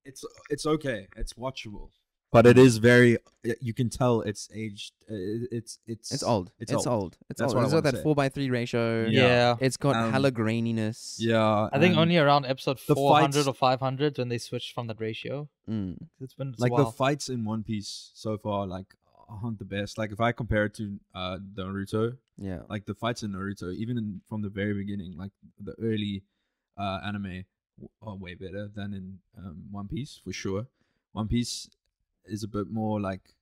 It's okay. It's watchable, but it is very. You can tell it's aged. It's old. It's old. old. It's That's old. what I It's got wanna that say. 4:3 ratio. Yeah. It's got Um, hella graininess. Yeah, I think and only around episode the 400 fights- or 500 when they switched from that ratio. Mm. It's been like a the while. fights in One Piece so far, like aren't the best. Like if I compare it to Naruto, Yeah. like the fights in Naruto, even from the very beginning, like the early anime are way better than in One Piece for sure. One Piece is a bit more like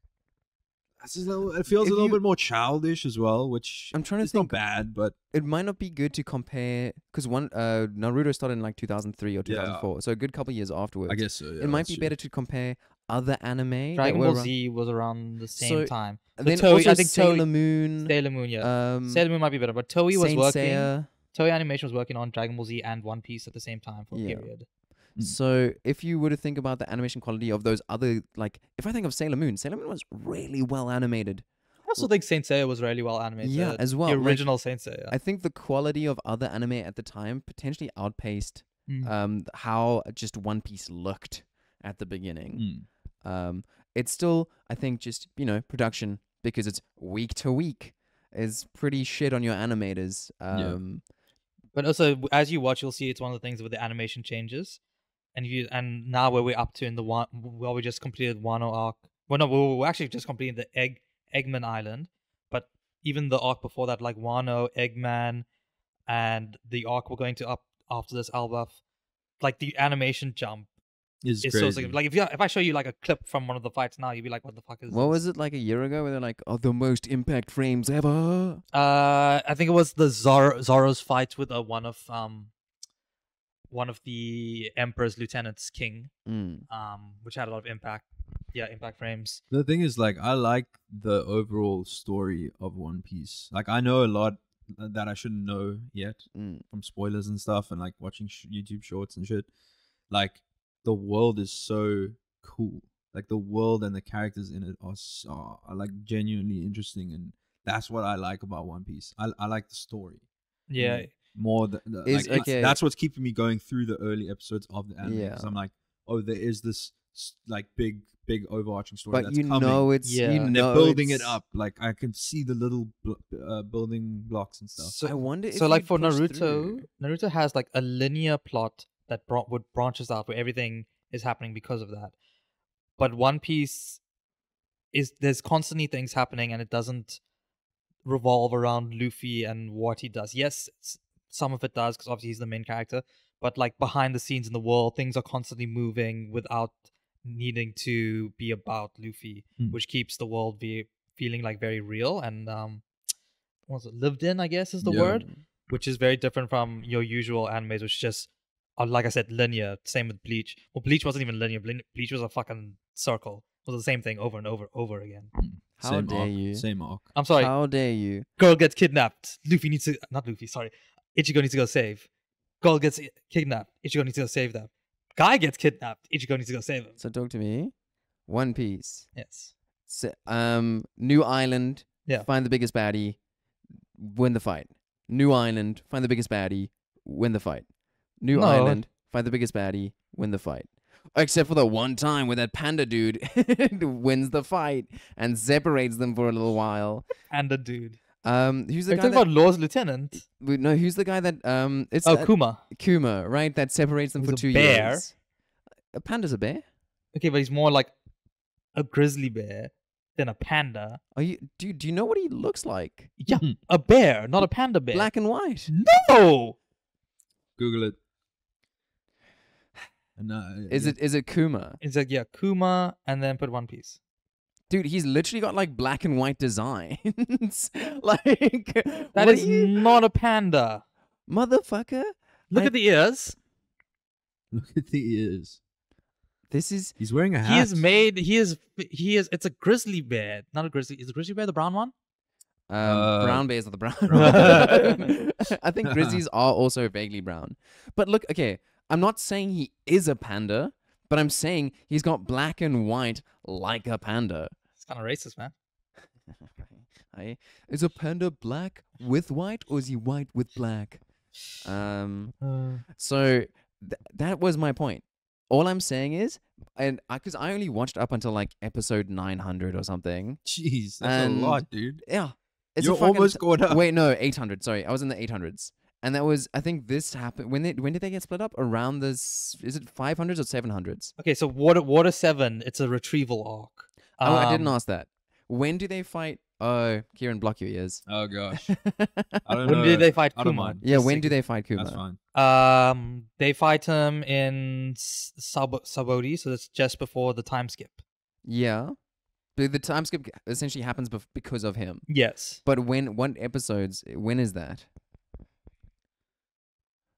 it feels If a little you- bit more childish as well, which I'm trying to is think. not bad, but It might not be good to compare because Naruto started in like 2003 or 2004, so a good couple years afterwards. I guess so. Yeah, it might that's be true. better to compare other anime. Dragon that were Ball around- Z was around the same So- time. And So then Toei- also I think Sailor Toei- Moon. Sailor Moon, yeah. Sailor Moon might be better, but Toei was Saint working. Seiya. Toei Animation was working on Dragon Ball Z and One Piece at the same time for a Yeah. period. So if you were to think about the animation quality of those other, like, if I think of Sailor Moon was really well animated. I also think Saint Seiya was really well animated. Yeah, as well, The like, original Saint Seiya. I think the quality of other anime at the time potentially outpaced how just One Piece looked at the beginning. It's still, I think, just production, because it's week to week, is pretty shit on your animators. But also, as you watch, you'll see it's one of the things where the animation changes, and now where we're up to in the one, well, we just completed Wano arc. Well, no, we're actually just completing the Eggman Island, but even the arc before that, like Wano, Eggman, and the arc we're going to up after this Albuff, like the animation jump Is is crazy. so significant. Like if I show you like a clip from one of the fights now, you'd be like, "What the fuck is What this?" was it like a year ago where they're like, "Oh, the most impact frames ever"? I think it was the Zoro's fight with one of the Emperor's lieutenants, King, which had a lot of impact. Yeah, impact frames. The thing is, like, I like the overall story of One Piece. Like, I know a lot that I shouldn't know yet from spoilers and stuff, and like watching YouTube shorts and shit. Like, the world is so cool. Like, the world and the characters in it are like genuinely interesting, and that's what I like about One Piece. I like the story. Yeah. More okay. That's what's keeping me going through the early episodes of the anime. Yeah. Because I'm like, oh, there is this like big overarching story But that's you coming. know it's Yeah. you And know they're building it it's- up. Like, I can see the little building blocks and stuff. I wonder if So like you'd for push Naruto, through. Naruto has like a linear plot that branches out where everything is happening because of that. But One Piece there's constantly things happening, and it doesn't revolve around Luffy and what he does. Yes, some of it does because obviously he's the main character, but like behind the scenes in the world, things are constantly moving without needing to be about Luffy, which keeps the world feeling like very real and what's it, lived in, I guess is the Yeah. word. which is very different from your usual animes, which is just, like I said, linear. Same with Bleach. Well, Bleach wasn't even linear. Bleach was a fucking circle. It was the same thing over and over again. How Same dare arc, you? Same arc. I'm sorry. How dare you? Girl gets kidnapped. Luffy needs to... Not Luffy, sorry. Ichigo needs to go save. Girl gets kidnapped. Ichigo needs to go save them. Guy gets kidnapped. Ichigo needs to go save him. So talk to me. One Piece. Yes. New island. Yeah. Find the biggest baddie. Win the fight. New island. Find the biggest baddie. Win the fight. New No. island. Find the biggest baddie. Win the fight. Except for the one time where that panda dude wins the fight and separates them for a little while. Panda dude. Who's Are the you guy talking that? about Law's lieutenant? No, who's the guy that? It's Kuma. Kuma, right? That separates them He's for a 2 bear. years. A panda's a bear. Okay, but he's more like a grizzly bear than a panda. Do you know what he looks like? Yeah, a bear, not a panda bear. Black and white. No. Google it. And, Is it Kuma? It's like, yeah, Kuma, and then put One Piece. Dude, he's literally got like black and white designs. Like That what is are you, not a panda. motherfucker? Look at the ears. Look at the ears. This is He's wearing a hat. He is made. He is. It's a grizzly bear, not a grizzly. Is a grizzly bear the brown one? brown bears are the brown. I think grizzlies are also vaguely brown. But look, okay, I'm not saying he is a panda, but I'm saying he's got black and white like a panda. It's kind of racist, man. Is a panda black with white, or is he white with black? So that was my point. All I'm saying is, and because I only watched up until like episode 900 or something. Jeez, that's And- a lot, dude. Yeah, it's You're a fucking, almost caught up. Wait, no, 800. Sorry, I was in the 800s, and that was, I think this happened when did they get split up? Around this, is it 500s or 700s? Okay, so Water 7. It's a retrieval arc. Oh, I didn't ask that. When do they fight? Oh, Kieran, block your ears. Oh gosh, I don't When know. did they fight I don't Kuma? mind. Yeah, Just when to- do they fight Kuma? That's fine. They fight him in Sabodi, so that's just before the time skip. Yeah, but the time skip essentially happens because of him. Yes. But what episodes? When is that?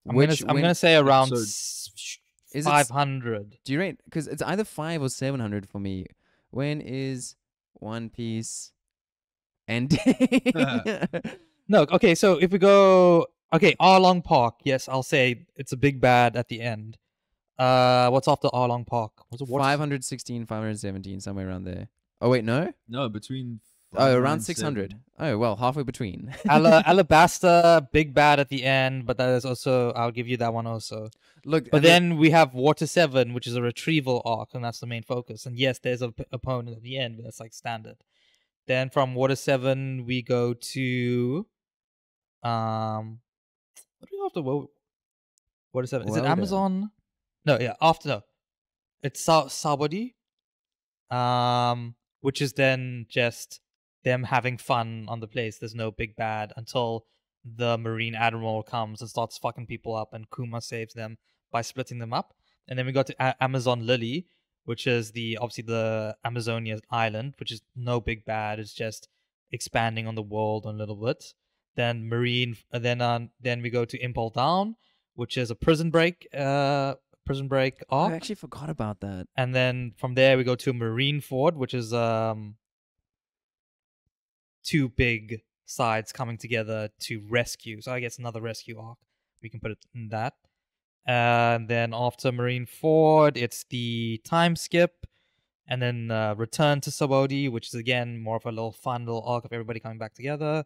I'm gonna say around episode- Is it 500. Do you rate? Because it's either 5 or 700 for me. When is One Piece ending? No, okay, so if we go Arlong Park, yes, I'll say it's a big bad at the end. What's after Arlong Park? Was it 516, 517, somewhere around there. Oh wait, no. No, between. Oh, 500 around and 600. 700. Oh well, halfway between. Alabasta, big bad at the end, but that is also, I'll give you that one also. Look, But and then we have Water 7, which is a retrieval arc, and that's the main focus. And yes, there's a opponent at the end, but that's like standard. Then from Water 7, we go to what do we go after Water 7? Is it Well Amazon? No, yeah, no. It's Sabodi. Which is then just them having fun on the place. There's no big bad until the Marine Admiral comes and starts fucking people up, and Kuma saves them by splitting them up. And then we got to Amazon Lily, which is obviously the Amazonia island, which is no big bad. It's just expanding on the world a little bit. Then then we go to Impel Down, which is a prison break arc. I actually forgot about that. And then from there we go to Marine Ford, which is two big sides coming together to rescue. So I guess another rescue arc. We can put it in that. And then after Marine Ford, it's the time skip. And then Return to Sabodi, which is again more of a little fun little arc of everybody coming back together.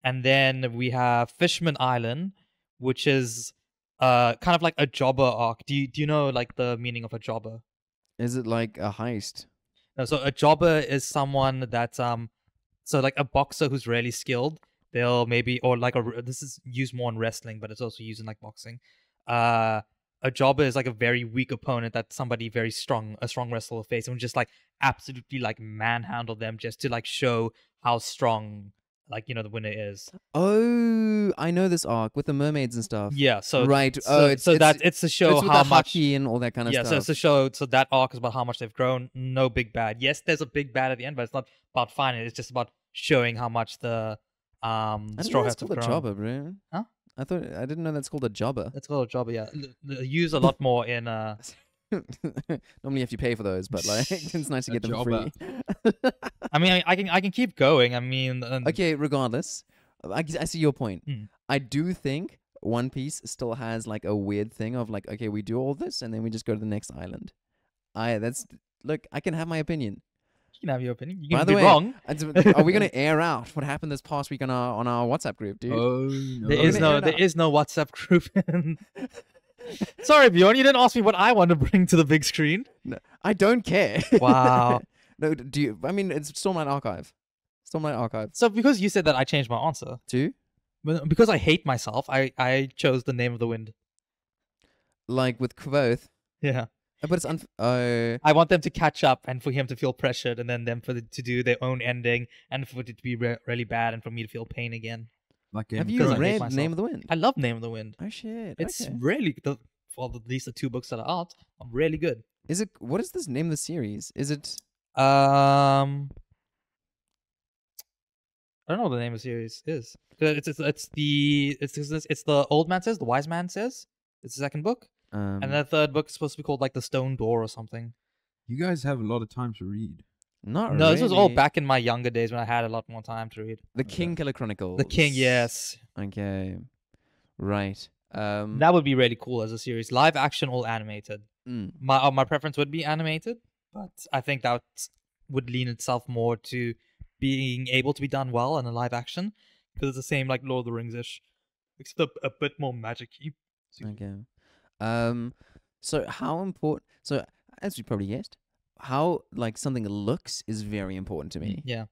And then we have Fishman Island, which is kind of like a jobber arc. Do you know like the meaning of a jobber? Is it like a heist? No, so a jobber is someone that so like a boxer who's really skilled. They'll maybe, or like this is used more in wrestling, but it's also used in like boxing. A jobber is like a very weak opponent that somebody very strong, a strong wrestler will face, and would just like absolutely like manhandle them just to like show how strong, like, you know, the winner is. Oh, I know this arc with the mermaids and stuff. Yeah, so Right. So, Oh, it's to show it's with how the much. hockey and all that kind of Yeah, stuff. so it's to show. So that arc is about how much they've grown. No big bad. Yes, there's a big bad at the end, but it's not about finding it. It's just about showing how much the I don't Straw know, Hats it's have called a grown. jobber, bro. Huh? I didn't know that's called a jobber. It's called a job. Yeah, used a lot more in Normally you have to pay for those, but like it's nice to A get them for jobber. free. I mean, I can keep going. I mean, Okay, regardless, I see your point. Mm. I do think One Piece still has like a weird thing of like, okay, we do all this and then we just go to the next island. Look, I can have my opinion. you can have your opinion. You By can the be way, wrong. Are we gonna air out what happened this past week on our WhatsApp group, dude? Oh no. There We're is gonna air no it there out. is no WhatsApp group. Sorry, Bjorn, you didn't ask me what I want to bring to the big screen. No, I don't care. Wow. No, do you? I mean, it's Stormlight Archive. Stormlight Archive. So because you said that, I changed my answer. Two, Because I hate myself, I chose the Name of the Wind. like with Quoth, Yeah. but it's I want them to catch up and for him to feel pressured and then them to do their own ending and for it to be really bad and for me to feel pain again. Like have Game of you Because I hate read myself. Name of the Wind? I love Name of the Wind. Oh shit! It's okay. really, well, at least the 2 books that are out are really good. Is it? What is this name of the series? Is it? I don't know what the name of the series is. It's the Old Man Says, the Wise Man Says. It's the second book. And the third book is supposed to be called like the Stone Door or something. You guys have a lot of time to read. Not No, this was all really. back in my younger days when I had a lot more time to read. The Okay. Kingkiller Chronicles. The King, yes. Okay. Right. That would be really cool as a series. Live action or animated. mm, My preference would be animated, but I think that would lean itself more to being able to be done well in a live action because it's the same like Lord of the Rings-ish, except a bit more magic-y. okay. So how important? So as you probably guessed, how like something looks is very important to me. Yeah.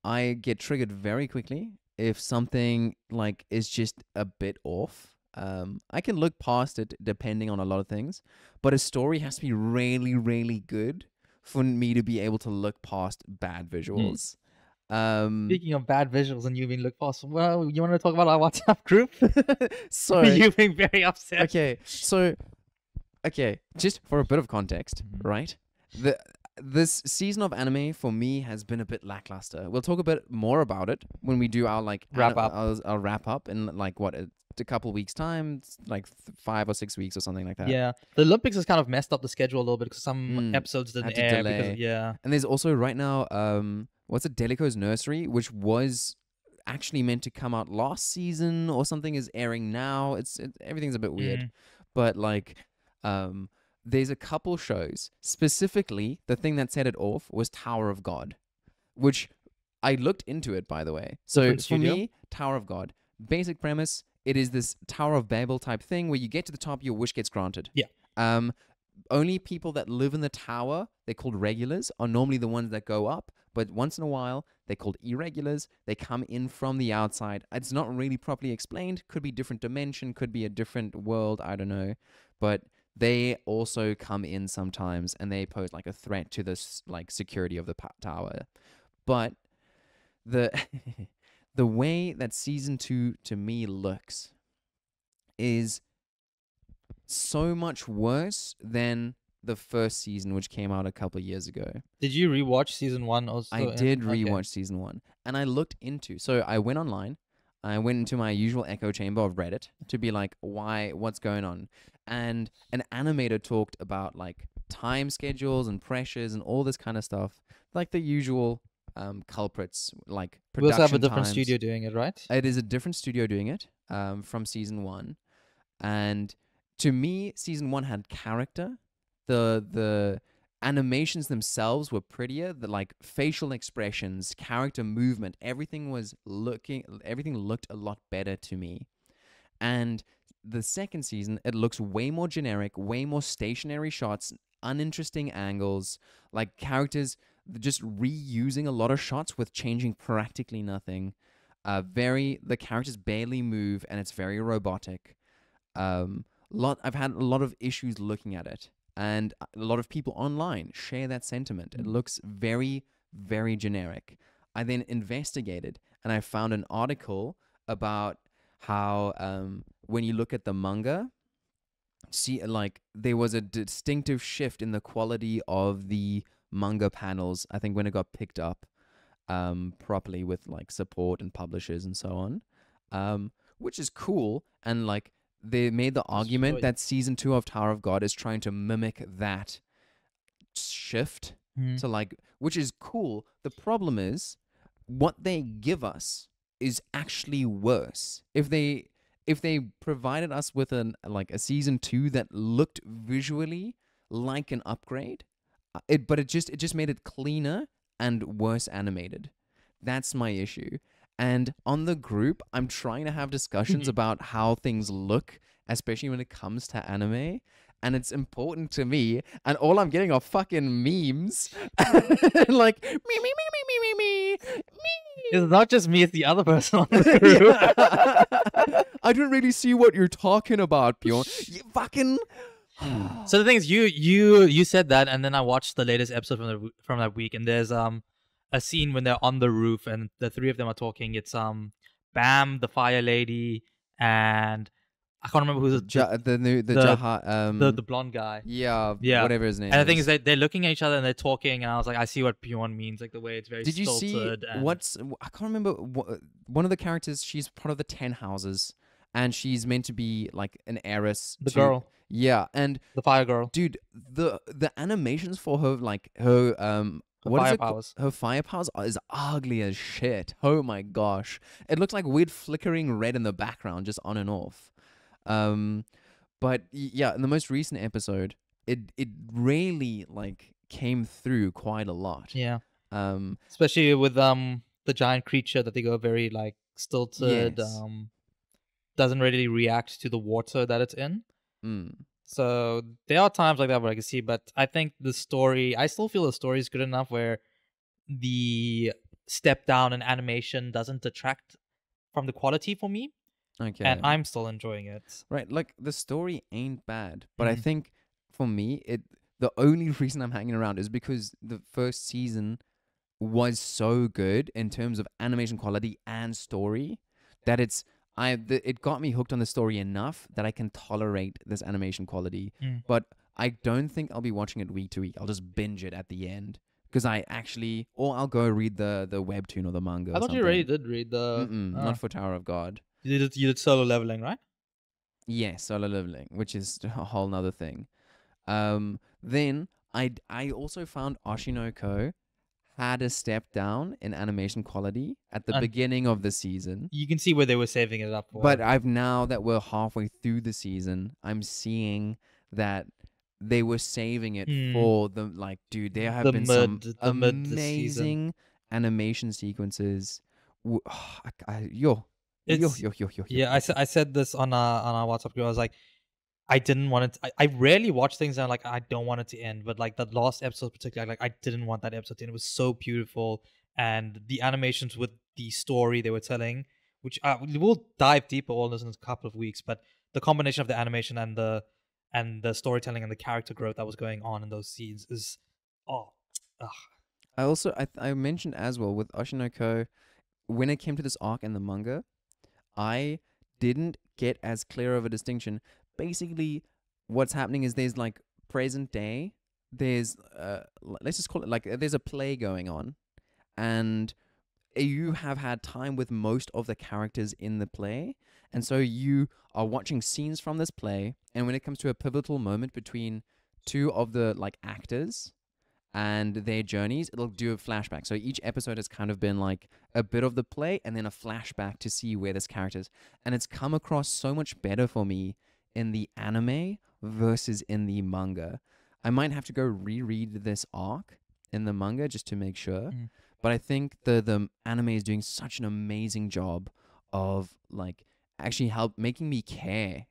I get triggered very quickly if something like is just a bit off. I can look past it depending on a lot of things, but a story has to be really, really good for me to be able to look past bad visuals. Speaking of bad visuals and you being looked past, well, you want to talk about our WhatsApp group? So You being very upset. okay, so just for a bit of context, Mhm. right? This season of anime for me has been a bit lackluster. We'll talk a bit more about it when we do our like Wrap up. Our wrap up in like what a couple weeks time, like 5 or 6 weeks or something like that. Yeah, the Olympics has kind of messed up the schedule a little bit because some Mm, episodes didn't had to air delay. because yeah. And there's also right now what's it, Delico's Nursery, which was actually meant to come out last season or something, is airing now. Everything's a bit weird. Mm. But like there's a couple shows. Specifically, the thing that set it off was Tower of God, which I looked into it, by the way. So Different for studio? me, Tower of God, basic premise, it is this Tower of Babel type thing where you get to the top, your wish gets granted. Yeah. Only people that live in the tower, they're called regulars, are normally the ones that go up. But once in a while, they're called irregulars. They come in from the outside. It's not really properly explained. Could be different dimension, could be a different world. I don't know. But they also come in sometimes, and they pose like a threat to this like security of the tower. But the the way that season 2 to me looks is so much worse than the first season, which came out a couple of years ago. Did you rewatch season 1 also? I did Okay. rewatch season 1, and I looked into. So I went online. I went into my usual echo chamber of Reddit to be like, what's going on? And an animator talked about like time schedules and pressures and all this kind of stuff, like the usual culprits, like We production also have a different times. studio doing it, right? It is a different studio doing it from season 1. And to me, season 1 had character. The animations themselves were prettier. The like facial expressions, character movement, everything looked a lot better to me. And the second season, it looks way more generic, way more stationary shots, uninteresting angles, like characters just reusing a lot of shots with changing practically nothing. The characters barely move, and it's very robotic. I've had a lot of issues looking at it, and a lot of people online share that sentiment. It looks very, very generic. I then investigated, and I found an article about how when you look at the manga, there was a distinctive shift in the quality of the manga panels. I think when it got picked up properly with like support and publishers and so on, which is cool. And like they made the argument that season 2 of Tower of God is trying to mimic that shift Mhm. to like, which is cool. The problem is what they give us is actually worse. If they provided us with a season 2 that looked visually like an upgrade, it just made it cleaner and worse animated. That's my issue. And on the group, I'm trying to have discussions about how things look, especially when it comes to anime. And it's important to me. And all I'm getting are fucking memes. Like, me, me, me, me, me, me, me, It's not just me; it's the other person on the group. Yeah. I don't really see what you're talking about, Bjorn. You fucking. So the thing is, you said that, and then I watched the latest episode from that week, and there's a scene when they're on the roof, and the three of them are talking. It's Bam, the fire lady, and I can't remember who's the blonde guy. Yeah, Yeah. whatever his name And is. the thing is, they're looking at each other and they're talking, and I was like, I see what Bjorn means, like the way it's very Did you see stilted. And I can't remember one of the characters. She's part of the 10 houses, and she's meant to be like an heiress. the to- girl, Yeah, and the fire girl, dude, the animations for her, like her the what is fire it? powers. Her fire powers is ugly as shit. Oh my gosh, it looks like weird flickering red in the background, just on and off. But yeah, in the most recent episode, it really like came through quite a lot. Yeah, Um, especially with the giant creature that they go very like stilted. Yes. Doesn't really react to the water that it's in. mm, So there are times like that where I can see, but I think I still feel the story is good enough where the step down in animation doesn't detract from the quality for me, okay. and I'm still enjoying it. Right, like the story ain't bad, but I Mhm. think for me, the only reason I'm hanging around is because the first season was so good in terms of animation quality and story that it got me hooked on the story enough that I can tolerate this animation quality. Mm. But I don't think I'll be watching it week to week. I'll just binge it at the end because or I'll go read the webtoon or the manga. I thought you already did read the. Not for Tower of God. You did solo leveling, right? Yes, solo leveling, which is a whole nother thing. Then I also found Oshinoko had a step down in animation quality at the And- beginning of the season. You can see where they were saving it up for. But now that we're halfway through the season, I'm seeing that they were saving it for the dude. There have been some the mid this season. amazing animation sequences. It's- Yeah, I said this on our WhatsApp group. I was like, I didn't want it. I rarely watch things and I'm like, I don't want it to end. But like the last episode, particularly, like I didn't want that episode to end. It was so beautiful, and the animations with the story they were telling, which we'll dive deeper all this in a couple of weeks. But the combination of the animation and the storytelling and the character growth that was going on in those scenes is, I also I mentioned as well with Oshinoko, when it came to this arc in the manga, I didn't get as clear of a distinction. Basically, what's happening is there's like present day. There's let's just call it like there's a play going on, and you have had time with most of the characters in the play, and so you are watching scenes from this play. And when it comes to a pivotal moment between two of the like actors and their journeys, it'll do a flashback. So each episode has kind of been like a bit of the play and then a flashback to see where this character is. And it's come across so much better for me in the anime versus in the manga. I might have to go reread this arc in the manga just to make sure. Mm. But I think the anime is doing such an amazing job of like actually making me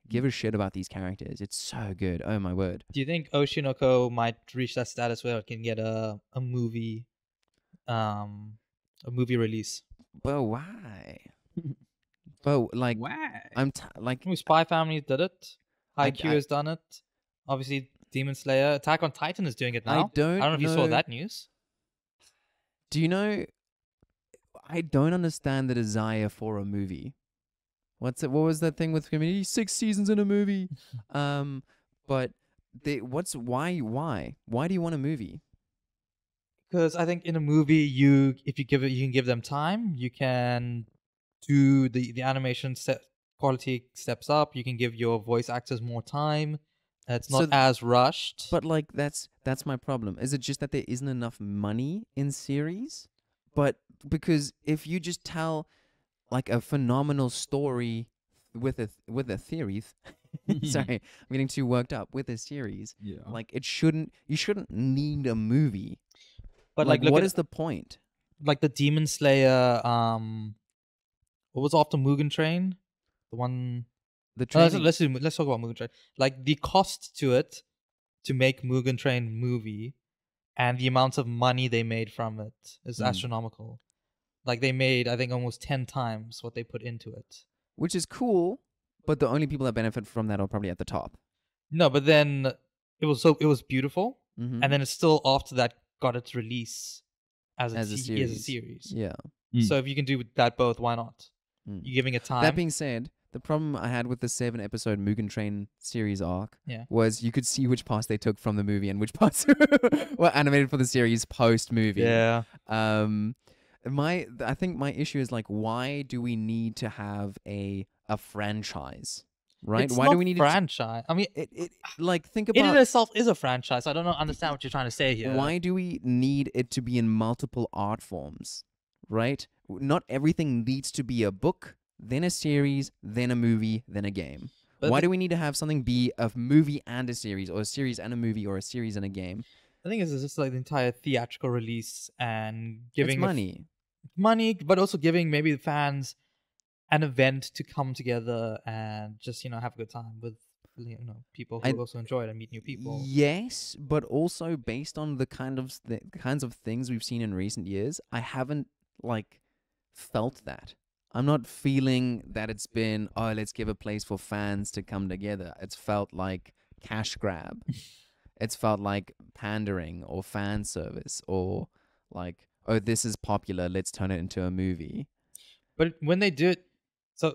give a shit about these characters. It's so good. Oh my word. Do you think Oshinoko might reach that status where it can get a movie release? Well, why? Well, like Why? like Spy Family did it. I- Haikyuu has done it. Obviously, Demon Slayer. Attack on Titan is doing it now. I don't know if you saw know- that news. Do you know? I don't understand the desire for a movie. What was that thing with Community? 6 seasons in a movie. But why do you want a movie? Because I think in a movie, you can give them time. You can do the animation set quality steps up. You can give your voice actors more time. It's So not as rushed. But like that's my problem. Is it just that there isn't enough money in series? But because if you just tell like a phenomenal story with a theory, sorry, I'm getting too worked up with a series. Yeah. Like you shouldn't need a movie. But Like look what at is the point? like the Demon Slayer. What was after Mugen Train? The one. The Oh, training. let's talk about Mugen Train. Like the cost to it to make Mugen Train movie, and the amount of money they made from it is astronomical. Like they made, I think, almost 10 times what they put into it. Which is cool, but the only people that benefit from that are probably at the top. No, but then it was beautiful, Mm-hmm. and then it still after that got its release as a series. as a series. Yeah. So if you can do that both, why not? Mm. You're giving it time. That being said, the problem I had with the 7-episode Mugen Train series arc Yeah. was you could see which parts they took from the movie and which parts were animated for the series post movie. Yeah. I think my issue is like, why do we need to have a franchise? Right? It's Why not do we need franchise? I mean, it like think it in about itself is a franchise. I don't understand what you're trying to say here. why do we need it to be in multiple art forms? Right? Not everything needs to be a book, then a series, then a movie, then a game. But Why do we need to have something be a movie and a series, or a series and a movie, or a series and a game? I think it's just like the entire theatrical release and It's giving money. but also giving maybe the fans an event to come together and just have a good time with people who also enjoy it and meet new people. Yes, but also based on the kinds of things we've seen in recent years, I haven't like felt that. I'm not feeling that it's been, oh, let's give a place for fans to come together. It's felt like cash grab. It's felt like pandering or fan service or like, oh, this is popular, let's turn it into a movie. But when they do it, so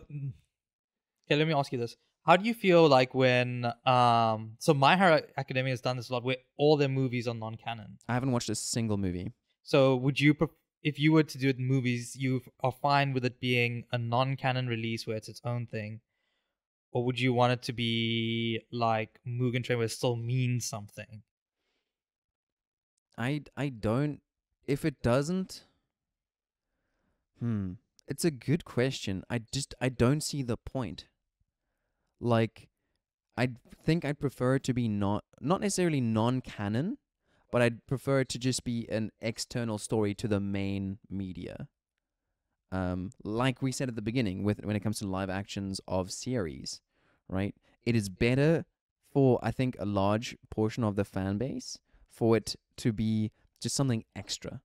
okay, let me ask you this. How do you feel like when so My Hero Academia has done this a lot where all their movies are non-canon? I haven't watched a single movie. So would you if you were to do it in movies, you are fine with it being a non-canon release where it's its own thing? Or would you want it to be like Mugen Train where it still means something? I don't. If it doesn't, it's a good question. I don't see the point. Like, I think I'd prefer it to be not necessarily non-canon, but I'd prefer it to just be an external story to the main media. Like we said at the beginning, when it comes to live actions of series, right? It is better for, I think, a large portion of the fan base for it to be just something extra,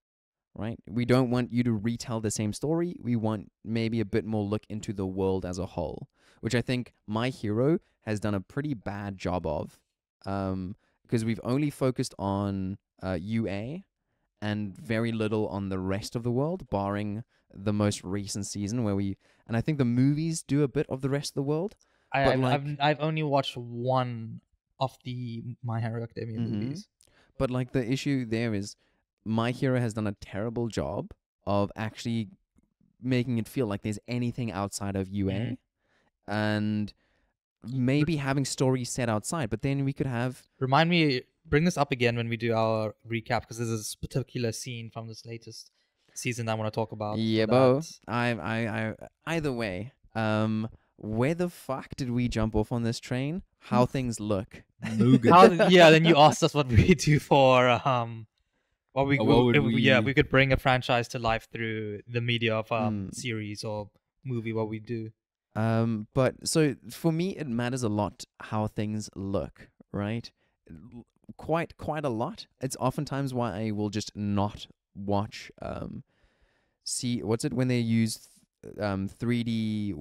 right? We don't want you to retell the same story. We want maybe a bit more look into the world as a whole, which I think My Hero has done a pretty bad job of, because we've only focused on UA and very little on the rest of the world, barring the most recent season and I think the movies do a bit of the rest of the world. I've only watched one of the My Hero Academia movies. But like the issue there is My Hero has done a terrible job of actually making it feel like there's anything outside of UA and maybe having stories set outside, but then we could have... Bring this up again when we do our recap, because there's this particular scene from this latest season I want to talk about. Yeah, Bo. Either way, where the fuck did we jump off on this train? How things look. Then you asked us what we do for we could bring a franchise to life through the media of series or movie. What we do. But so for me, it matters a lot how things look, right? Quite a lot. It's oftentimes why I will just not watch. When they use 3D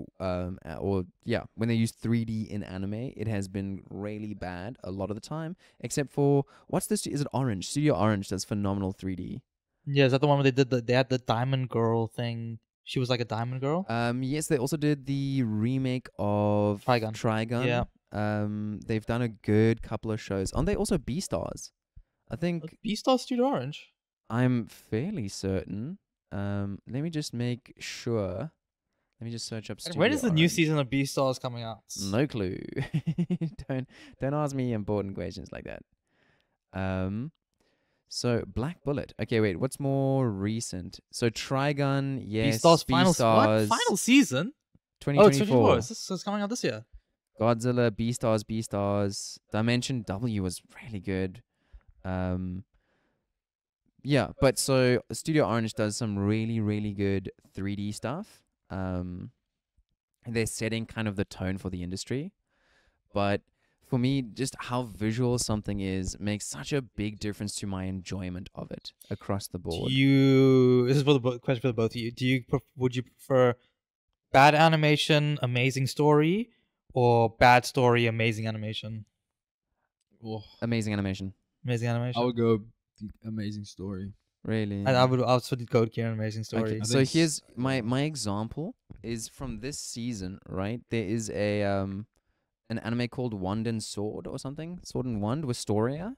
when they use 3D in anime, it has been really bad a lot of the time. Except for is it Orange? Studio Orange does phenomenal 3D. Yeah, is that the one where they had the Diamond Girl thing? She was like a Diamond Girl. Yes, they also did the remake of Trigun. Yeah. They've done a good couple of shows. Aren't they also Beastars? I think Beastars Studio Orange. I'm fairly certain. Let me just make sure. Let me just search up. And when is the new Orange. season of Beastars coming out? No clue. don't ask me important questions like that. So Black Bullet. Okay, wait. What's more recent? So Trigun, yes. Beastars final Beastars, final season. 2024. Oh, it's 24. So it's coming out this year. Godzilla, Beastars. Dimension W was really good. Yeah, but so Studio Orange does some really, really good 3D stuff. They're setting kind of the tone for the industry. But for me, just how visual something is makes such a big difference to my enjoyment of it across the board. This is for the question for the both of you. Would you prefer bad animation, amazing story, or bad story, amazing animation? Oh, Amazing animation. Amazing animation. I would go the amazing story. Really? I would also go Kieran, amazing story. Okay, I so think here's my example is from this season, right? There is a an anime called Wand and Sword or something. Sword and Wand with Storia.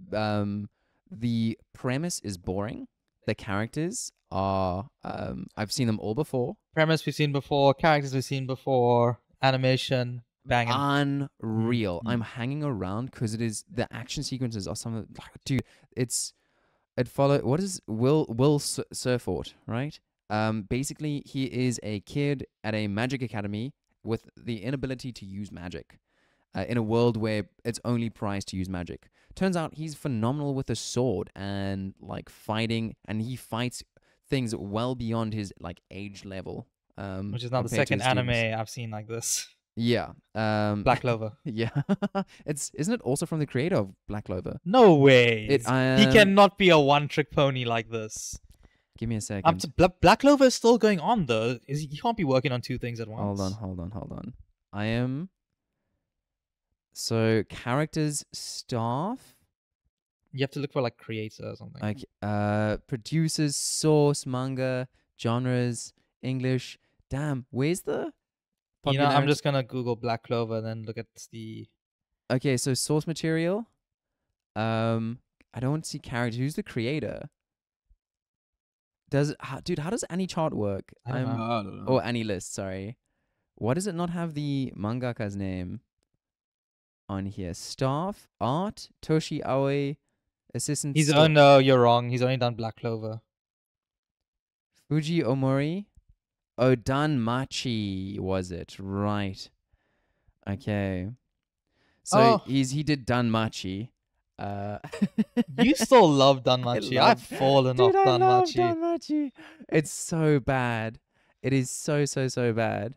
The premise is boring. The characters are I've seen them all before. Premise we've seen before, characters we've seen before, animation, banging. Unreal. Mm. I'm hanging around because it is the action sequences are some of dude. It follow what is Will Surfort, right? Basically he is a kid at a magic academy with the inability to use magic. In a world where it's only prized to use magic. Turns out he's phenomenal with a sword and like fighting, and he fights things well beyond his like age level. Which is now the compared to second his students. anime I've seen like this. Yeah. Black Clover. Yeah. Isn't it also from the creator of Black Clover? No way. It He cannot be a one-trick pony like this. Give me a second. Up to Black Clover is still going on though. He can't be working on two things at once. Hold on. I am. So characters, staff, You have to look for like creator or something. like producers, source, manga, genres, English. Damn, where's the? I'm popularity? just gonna Google Black Clover and then look at the. Okay, so source material. I don't see characters. Who's the creator? Dude, how does Annie chart work? I don't know. I don't know. Oh, Annie list. Sorry. Why does it not have the mangaka's name on here? Staff, art, Toshi Aoi, assistant. Oh no, you're wrong. He's only done Black Clover. Fuji Omori. Oh, Danmachi was it? Right. Okay. So Oh. he did Danmachi. You still love Danmachi. I've fallen Dude, off I love Danmachi. Danmachi. It's so bad. It is so bad.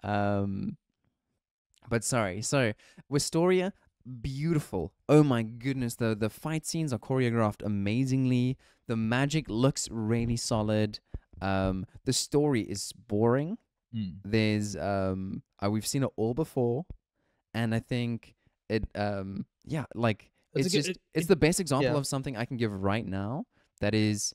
But sorry. So Wistoria, beautiful. Oh my goodness, the fight scenes are choreographed amazingly. The magic looks really solid. The story is boring. There's we've seen it all before, and I think it it's the best example yeah. of something I can give right now. That is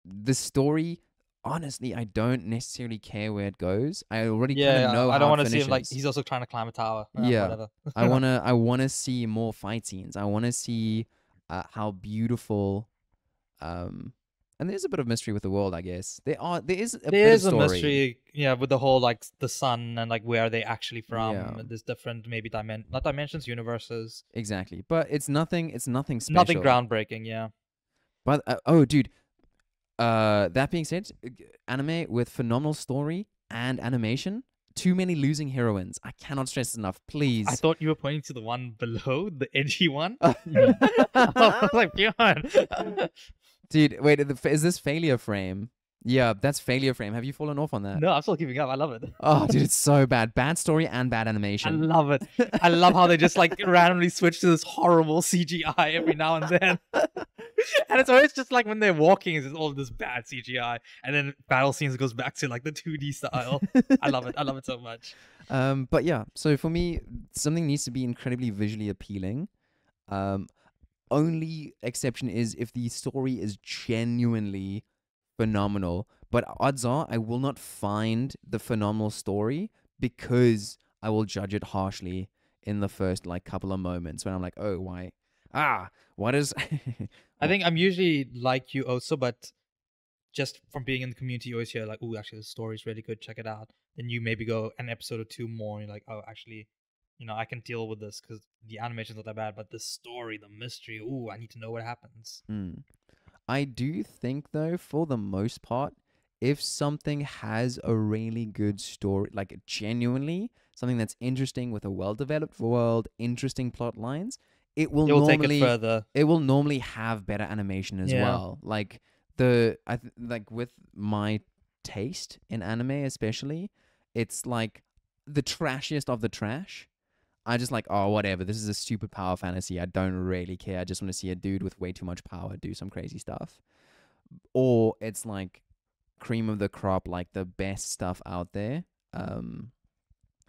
the story. Honestly, I don't necessarily care where it goes. I already kind of know. I don't want to see him like he's also trying to climb a tower. Yeah. Whatever. I wanna see more fight scenes. I wanna see how beautiful and there's a bit of mystery with the world, I guess. There is a bit of story. Mystery, with the whole like the sun and like where are they actually from. Yeah. There's different maybe not dimensions, universes. Exactly. But it's nothing special. Nothing groundbreaking, yeah. But oh dude, that being said, anime with phenomenal story and animation. Too many losing heroines. I cannot stress enough. Please. I thought you were pointing to the one below, the edgy one. I was like, beyond. Dude, wait, is this Failure Frame? Yeah, that's Failure Frame. Have you fallen off on that? No, I'm still keeping up. I love it. Oh, dude, it's so bad. Bad story and bad I animation. love it. I love how they just like randomly switch to this horrible CGI every now and then. And it's always just like when they're walking, it's all this bad CGI. And then battle scenes goes back to like the 2D style. I love it. I love it so much. But yeah, so for me, something needs to be incredibly visually appealing. Only exception is if the story is genuinely phenomenal. But odds are I will not find the phenomenal story because I will judge it harshly in the first like couple of moments when I'm like, oh, why? What is... I think I'm usually like you also, but just from being in the community, you always hear like, "Oh, actually, the story's really good. Check it out." Then you maybe go an episode or two more, and you're like, "Oh, actually, I can deal with this because the animation's not that bad, but the story, the mystery, ooh, I need to know what happens." Mm. I do think, though, for the most part, if something has a really good story, like genuinely something that's interesting with a well-developed world, interesting plot lines, it will It will take it normally further. have better animation as Yeah. well. Like like with my taste in anime, especially, it's like the trashiest of the trash. I just like, oh, whatever. This is a stupid power fantasy. I don't really care. I just want to see a dude with way too much power do some crazy stuff. Or it's like cream of the crop, like the best stuff out there.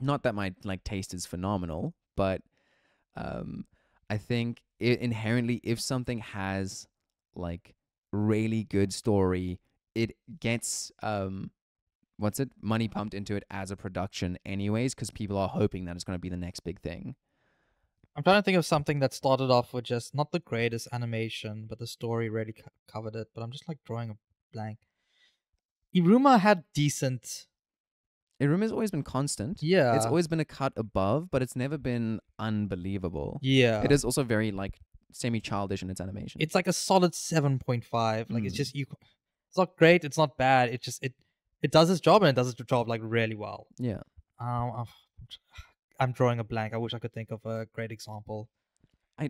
Not that my like taste is phenomenal, but I think inherently, if something has like really good story, it gets money pumped into it as a production anyways, because people are hoping that it's going to be the next big thing. I'm trying to think of something that started off with just not the greatest animation, but the story really covered it. But I'm just like drawing a blank. Iruma had decent. Iruma's always been constant. Yeah. It's always been a cut above, but it's never been unbelievable. Yeah. It is also very like semi-childish in its animation. It's like a solid 7.5. Like it's Mm. just it's not great. It's not bad. It just it does its job, and it does its job like really well. Yeah. I'm drawing a blank. I wish I could think of a great example. I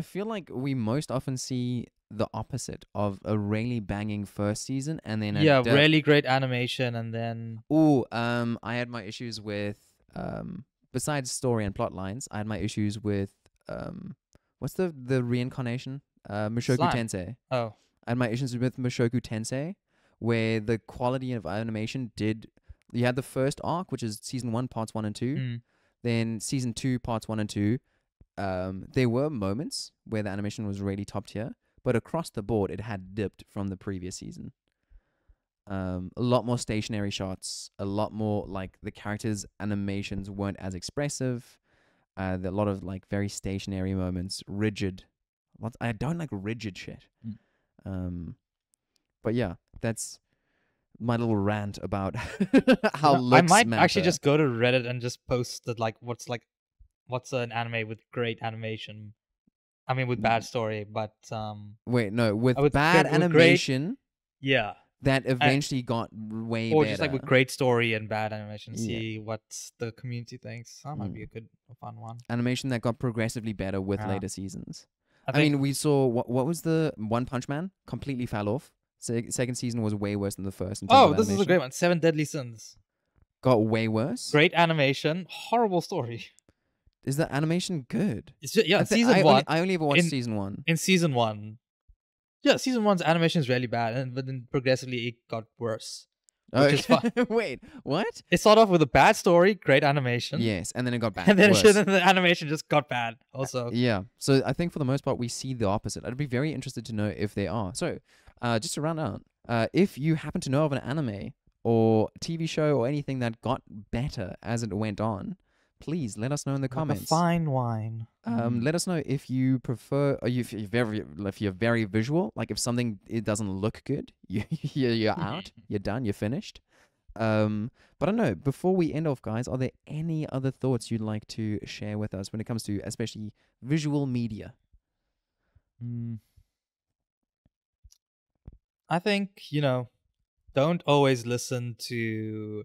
feel like we most often see the opposite of a really banging first season and then Really great animation, and then I had my issues with besides story and plot lines, I had my issues with what's the reincarnation? Mushoku Slime. Tensei. oh I had my issues with Mushoku Tensei, where the quality of animation you had the first arc, which is season 1 parts 1 and 2, mm, then season 2 parts 1 and 2. There were moments where the animation was really top tier, but across the board it had dipped from the previous season. A lot more stationary shots, a lot more like the characters' animations weren't as expressive. There are a lot of like very stationary moments, rigid. I don't like rigid shit. But yeah, that's my little rant about how looks I might actually matter. just go to Reddit and just post that what's an anime with great animation. I mean, with bad story, but Wait, no, with with bad with great- animation yeah, that eventually got way or better. just like with great story and bad animation. Yeah. See what the community thinks. That might be a fun one. Animation that got progressively better with Yeah. later seasons. I think- mean, we saw what was the One Punch Man completely fell off. Second season was way worse than the first. In terms Oh, of this is a animation. great one. 7 Deadly Sins. Got way worse. Great animation, horrible story. Is the animation good? It's just, yeah, I thi- season I one. I only ever watched in- season 1. In season 1, yeah, season 1's animation is really bad, but then progressively it got worse. Which is fun. Wait, what? It started off with a bad story, great animation. Yes, and then it got bad. And then worse. the animation just got bad also. Yeah. So I think for the most part we see the opposite. I'd be very interested to know if they are. So, just to round out, if you happen to know of an anime or TV show or anything that got better as it went on, please let us know in the Like a comments. fine wine. Let us know if you prefer, or if you're very visual. Like if something it doesn't look good, you're out, you're done, you're finished. But I don't know. Before we end off, guys, are there any other thoughts you'd like to share with us when it comes to especially visual media? I think, don't always listen to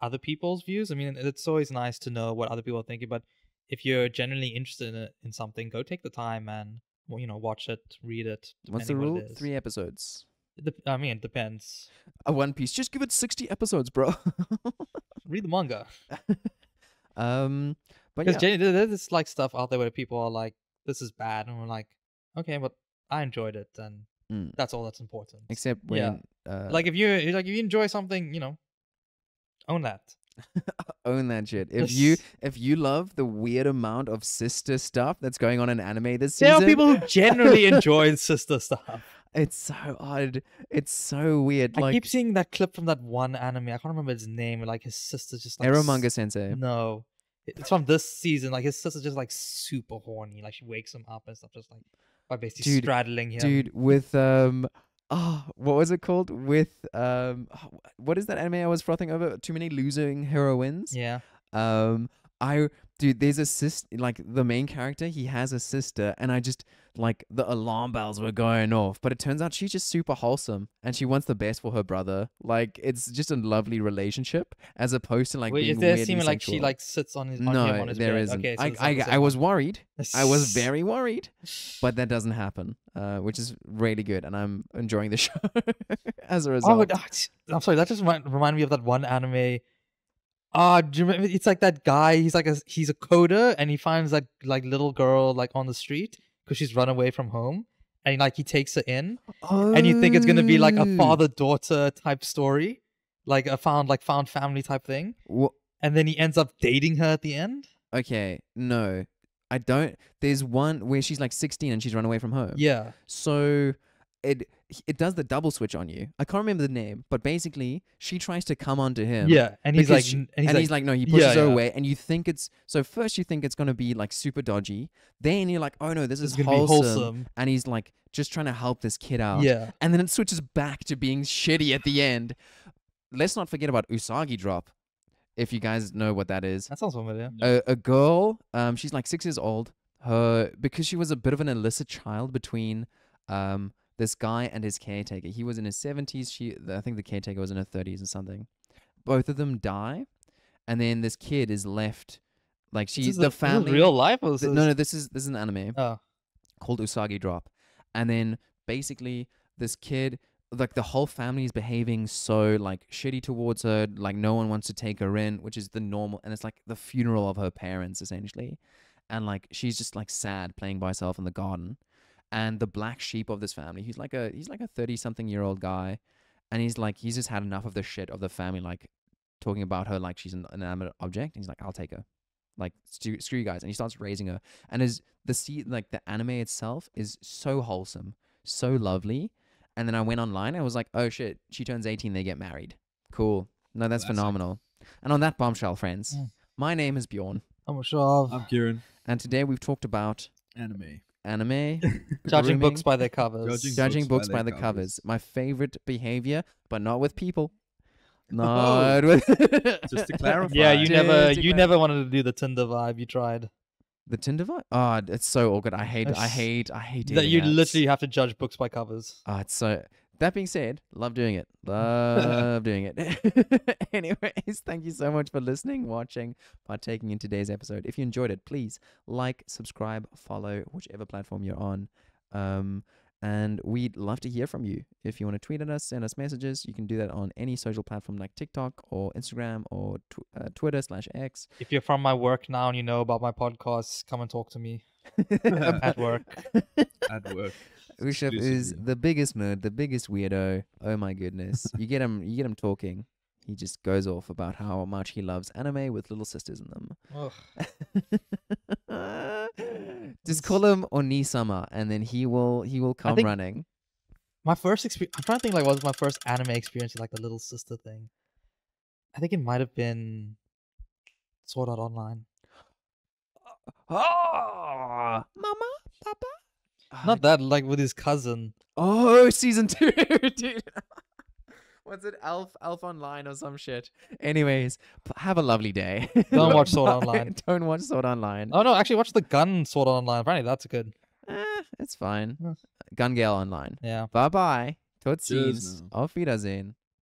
other people's views. I mean, it's always nice to know what other people are thinking, but if you're genuinely interested in something, go take the time and watch it, read it. What's the depending what rule? it is. 3 episodes. I mean, it depends. A One Piece. Just give it 60 episodes, bro. Read the manga. But Because yeah. there's like stuff out there where people are like, "This is bad," and we're like, "Okay, but I enjoyed it, and that's all that's important." Except when Like if you enjoy something, own that. own that shit. Yes. If you love the weird amount of sister stuff that's going on in anime this There season, are people who generally enjoy sister stuff. it's so odd. It's so weird. I Like keep seeing that clip from that one anime. I can't remember his name. Where, like his sister's just like Eromanga Sensei. No, it's from this season. Like his sister's just like super horny. Like she wakes him up and stuff, just like by basically Dude, straddling him. Dude, with what was it called? With what is that anime I was frothing over? Too many losing heroines. Yeah. I dude, there's a like the main character, he has a sister, and I just like the alarm bells were going off. But it turns out she's just super wholesome, and she wants the best for her brother. Like it's just a lovely relationship, as opposed to like Wait, being is there weirdly seeming like she sexual. like sits on his on him No, on his there bed? isn't. Okay, so it's not the I same was one. worried. I was very worried, but that doesn't happen, which is really good, and I'm enjoying the show as a Oh, result. I'm sorry. That just remind me of that one anime. Do you remember? It's like that guy. He's a coder, and he finds that like little girl like on the street because she's run away from home, and like he takes her in, and you think it's gonna be like a Oh. father-daughter type story, like a found family type thing, and then he ends up dating her at the end. Okay, no, I don't. There's one where she's like 16 and she's run away from home. Yeah. So it does the double switch on you. I can't remember the name, but basically she tries to come onto him. Yeah, and he's like, because he's like, no, he pushes Yeah, her yeah. away, and you think it's so. First, you think it's gonna be like super dodgy. Then you're like, oh no, this is It's gonna be wholesome. wholesome. And he's like just trying to help this kid out. Yeah. And then it switches back to being shitty at the end. Let's not forget about Usagi Drop, if you guys know what that is. That sounds familiar. A girl, she's like 6 years old. Because she was a bit of an illicit child between this guy and his caretaker. He was in his 70s. I think the caretaker was in her 30s or something. Both of them die, and then this kid is left. Like the family. Real life or No, this is an anime Oh. called Usagi Drop, and then basically this kid, like the whole family is behaving so like shitty towards her. Like no one wants to take her in, which is the normal, and it's like the funeral of her parents essentially, and like she's just like sad playing by herself in the garden. And the black sheep of this family, he's like a 30-something-year-old guy, and he's just had enough of the shit of the family, like talking about her like she's an inanimate object. And he's like, I'll take her, like screw you guys, and he starts raising her. And the anime itself is so wholesome, so lovely. And then I went online and I was like, oh shit, she turns 18, they get married. Cool. No, that's phenomenal. And on that bombshell, friends, my name is Bjorn, I'm sure. I'm Kieran. and today we've talked about Anime. anime. Judging grooming, books by their covers. judging books by the covers. My favorite behavior, but not with people. Not with Just to clarify. Yeah, you Just to never wanted to do the Tinder vibe. You tried. the Tinder vibe. Oh, it's so awkward. I hate That dating you apps. literally have to judge books by covers. Oh, it's so. That being said, love doing it. Love doing it. Anyways, thank you so much for listening, watching, partaking in today's episode. If you enjoyed it, please like, subscribe, follow, whichever platform you're on. And we'd love to hear from you. If you want to tweet at us, send us messages, you can do that on any social platform like TikTok or Instagram or Twitter/X. If you're from my work now and you know about my podcast, come and talk to me at work. At work. Ushap is the biggest nerd, the biggest weirdo. Oh my goodness. You get him talking. He just goes off about how much he loves anime with little sisters in them. Just call him Oni-sama, and then he will come think- running. My first experience. I'm trying to think like what was my first anime experience with like the little sister thing. I think it might have been Sword Art Online. Oh, mama, papa. Not that, like with his cousin. Oh, season 2, dude. What's it? Elf Online or some shit. Anyways, have a lovely day. Don't watch Sword Art Bye. Online. Don't watch Sword Art Online. Oh no, actually watch the Gun Sword Art Online. Apparently that's good. It's fine. Huh. Gun Gale Online. Yeah. Bye bye. Tot Cheers ziens. now. Auf Wiedersehen.